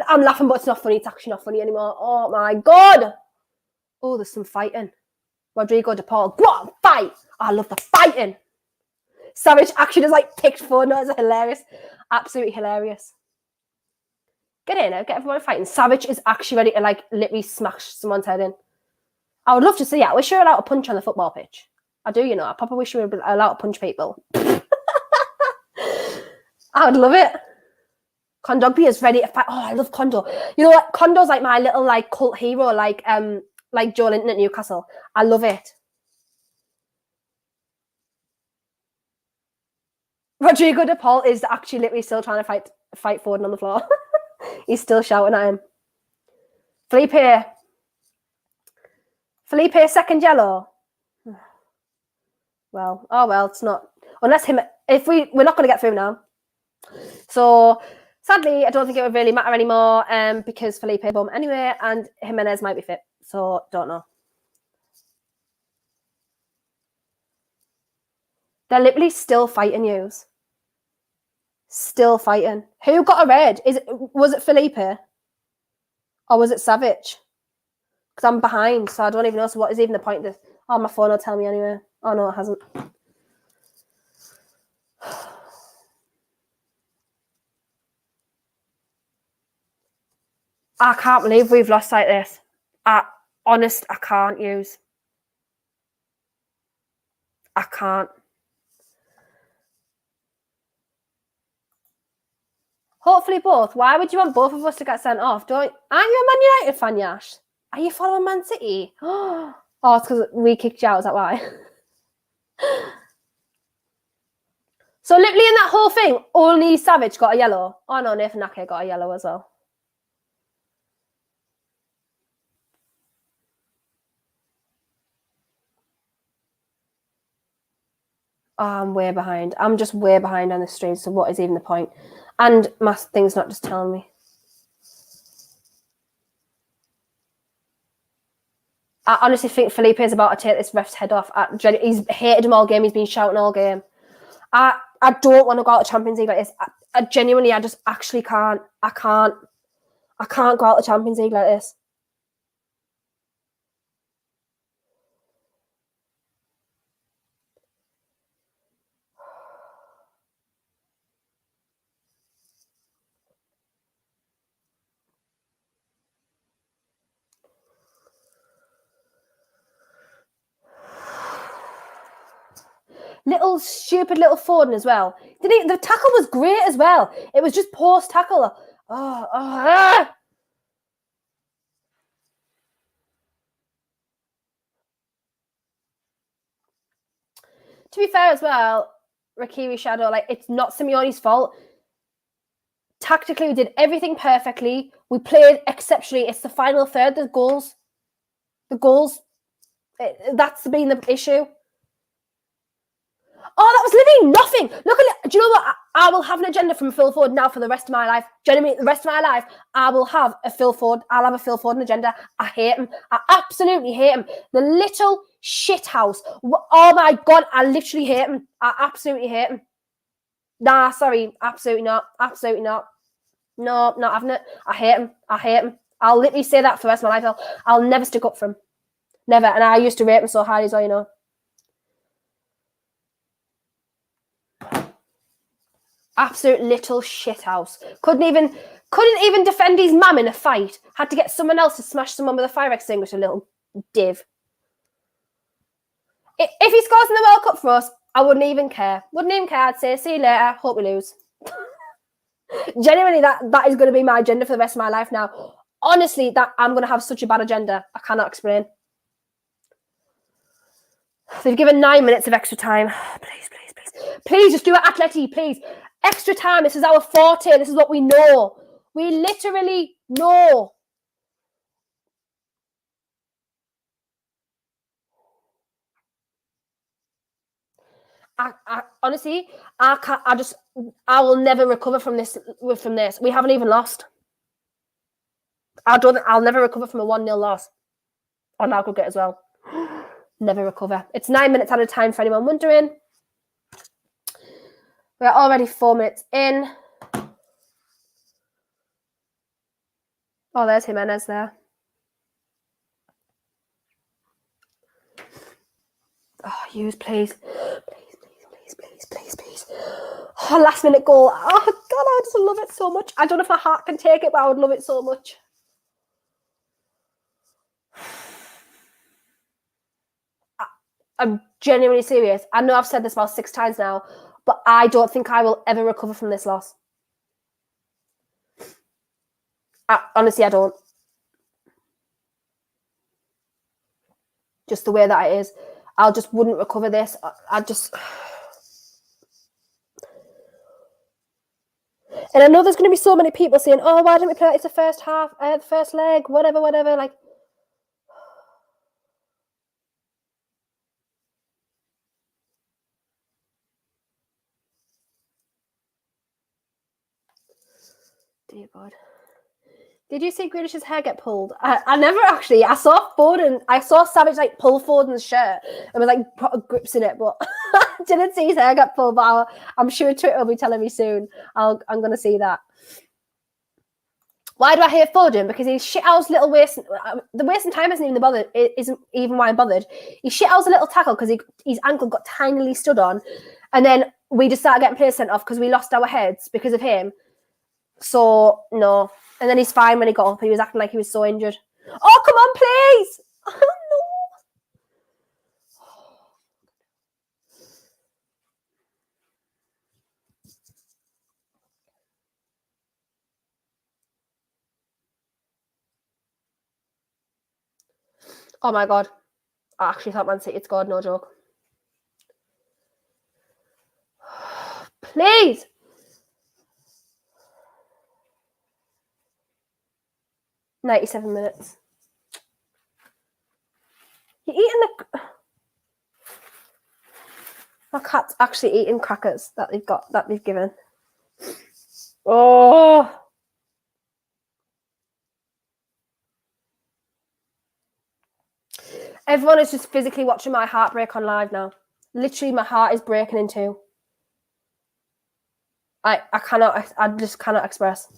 I'm laughing, but it's not funny. It's actually not funny anymore. Oh my God. Oh, there's some fighting. Rodrigo de Paul. Go on, fight. Oh, I love the fighting. Savic actually just like picked Foden. It's hilarious. Absolutely hilarious. Get in there, get everyone fighting. Savic is actually ready to like literally smash someone's head in. I would love to see it. I wish you were allowed to punch on the football pitch. I do, you know. I probably wish you were allowed to punch people. I would love it. Kondogbia is ready to fight. Oh, I love Kondo. You know what? Kondo's like my little like cult hero, like Joe Linton at Newcastle. I love it. Rodrigo de Paul is actually literally still trying to fight Foden on the floor. He's still shouting at him. Felipe, second yellow. Well, oh well, it's not. Unless him, if we're not going to get through now. So sadly, I don't think it would really matter anymore because Felipe bum anyway, and Jimenez might be fit. So don't know. They're literally still fighting yous. Still fighting. Who got a red? Was it Felipe? Or was it Savic? Because I'm behind, so I don't even know. So what is even the point of this? Oh, my phone will tell me anyway. Oh, no, it hasn't. I can't believe we've lost like this. I can't use. I can't. Hopefully both. Why would you want both of us to get sent off? Aren't you a Man United fan, Yash? Are you following Man City? Oh, it's because we kicked you out. Is that why? So literally in that whole thing, only Savic got a yellow. Oh no, Nathan Ake got a yellow as well. Oh, I'm way behind. I'm just way behind on the stream. So what is even the point? And my thing's not just telling me. I honestly think Felipe is about to take this ref's head off. He's hated him all game. He's been shouting all game. I don't want to go out of Champions League like this. I genuinely, I just actually can't. I can't go out of Champions League like this. Little stupid little Foden as well. The tackle was great as well. It was just post tackle. To be fair as well, Rakiri Shadow, like it's not Simeone's fault. Tactically, we did everything perfectly. We played exceptionally. It's the final third. The goals. That's been the issue. Oh, that was literally nothing. Look at it. Do you know what? I will have an agenda from Phil Ford now for the rest of my life. Genuinely, the rest of my life, I will have a Phil Ford. I'll have a Phil Ford agenda. I hate him. I absolutely hate him. The little shit house. Oh my God, I literally hate him. I absolutely hate him. Nah, sorry. Absolutely not. Absolutely not. No, not having it. I hate him. I'll literally say that for the rest of my life. I'll never stick up for him. Never. And I used to rate him so high as well, you know. Absolute little shithouse. Couldn't even defend his mum in a fight. Had to get someone else to smash someone with a fire extinguisher, little div. If he scores in the World Cup for us, I wouldn't even care. Wouldn't even care. I'd say, see you later. Hope we lose. Genuinely, that is going to be my agenda for the rest of my life now. Honestly, that I'm going to have such a bad agenda. I cannot explain. They've given 9 minutes of extra time. Please, please, please. Please, just do it, Atleti, please. Extra time. This is our forte. This is what we know. We literally know. Honestly, I will never recover from this. We haven't even lost. I'll never recover from a 1-0 loss on aggregate as well. Never recover. It's 9 minutes at a time for anyone wondering. We're already 4 minutes in. Oh, there's Jimenez there. Oh, use, please. Please. Oh, last minute goal. Oh, God, I just love it so much. I don't know if my heart can take it, but I would love it so much. I'm genuinely serious. I know I've said this about 6 times now, but I don't think I will ever recover from this loss. Honestly, I don't. Just the way that it is. I just wouldn't recover this. And I know there's going to be so many people saying, oh, why didn't we play like it's the first half, the first leg, whatever. Like, dear God. Did you see Grealish's hair get pulled? I never actually. I saw Savage like pull Foden's shirt and was like put grips in it, but I didn't see his hair get pulled. But I'm sure Twitter will be telling me soon. I'm going to see that. Why do I hate Foden? Because he's shit out his little waist. The waist and time isn't even why I'm bothered. He shit out his little tackle because his ankle got tinily stood on, and then we just started getting players sent off because we lost our heads because of him. So no. And then he's fine when he got up. He was acting like he was so injured. Oh, come on, please! Oh, no. Oh my God. I actually thought Man City had scored, no joke. Please! $97 minutes. You're eating my cat's actually eating crackers that they've given. Oh. Everyone is just physically watching my heart break on live now. Literally, my heart is breaking in two. I just cannot express.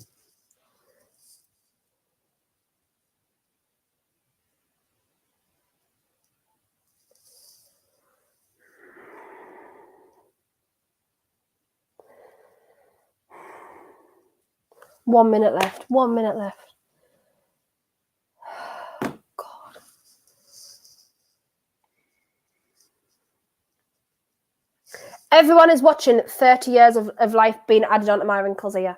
One minute left. God. Everyone is watching 30 years of life being added onto my wrinkles here.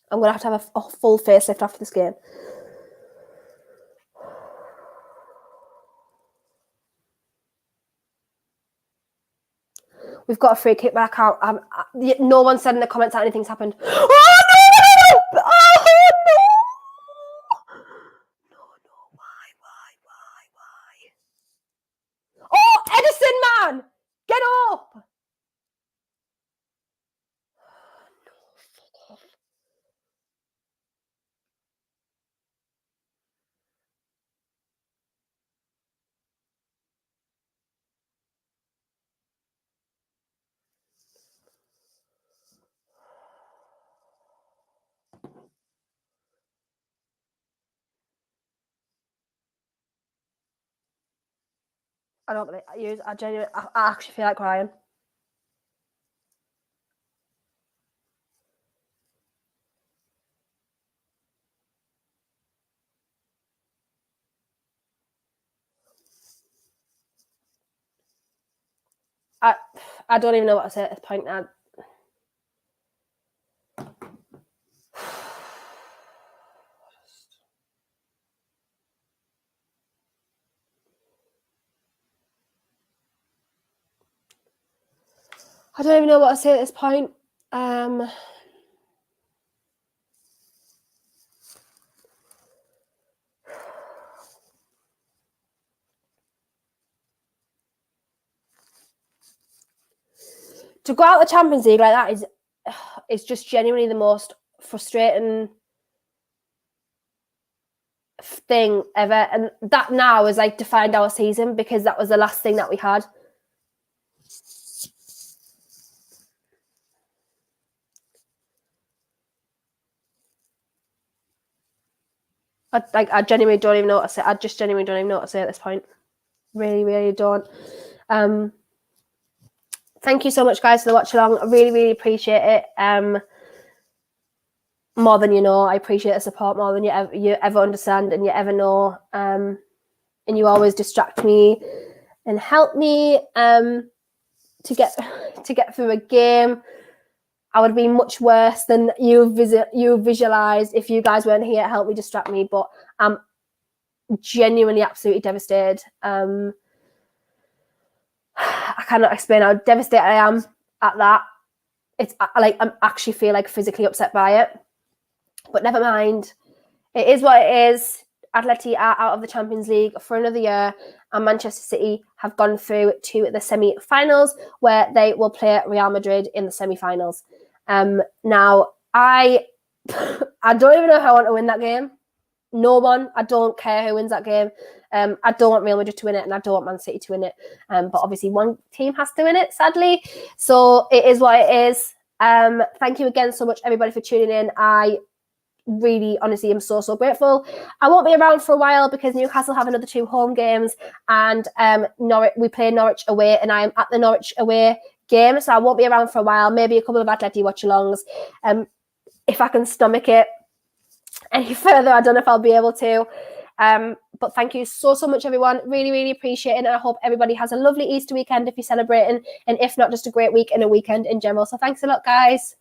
I'm going to have a full facelift after this game. We've got a free kick, but I can't. No one said in the comments that anything's happened. Oh, no! Oh, no! No, why? Oh, Edison, man! Get up! No, fuck off. I don't believe I genuinely, I actually feel like crying. I don't even know what to say at this point now. I don't even know what to say at this point. To go out the Champions League like that is just genuinely the most frustrating thing ever. And that now is like defined our season because that was the last thing that we had. I genuinely don't even know what to say. I just genuinely don't even know what to say at this point. Really, really don't. Thank you so much, guys, for the watch along. I really, really appreciate it. More than you know, I appreciate the support more than you ever understand and you ever know. And you always distract me and help me to get through a game. I would be much worse than you visualized if you guys weren't here to help me distract me. But I'm genuinely, absolutely devastated. I cannot explain how devastated I am at that. It's like I actually feel like physically upset by it. But never mind. It is what it is. Atleti are out of the Champions League for another year, and Manchester City have gone through to the semi-finals where they will play Real Madrid in the semi-finals. Now, I don't even know how I want to win that game. No one. I don't care who wins that game. I don't want Real Madrid to win it, and I don't want Man City to win it. But obviously, one team has to win it, sadly. So it is what it is. Thank you again so much, everybody, for tuning in. I really, honestly, I'm so grateful. I won't be around for a while because Newcastle have another 2 home games, and we play Norwich away, and I am at the Norwich away game, so I won't be around for a while. Maybe a couple of Atleti watch-alongs, if I can stomach it any further. I don't know if I'll be able to. But thank you so much, everyone. Really, really appreciate it. And I hope everybody has a lovely Easter weekend if you're celebrating, and if not, just a great week and a weekend in general. So thanks a lot, guys.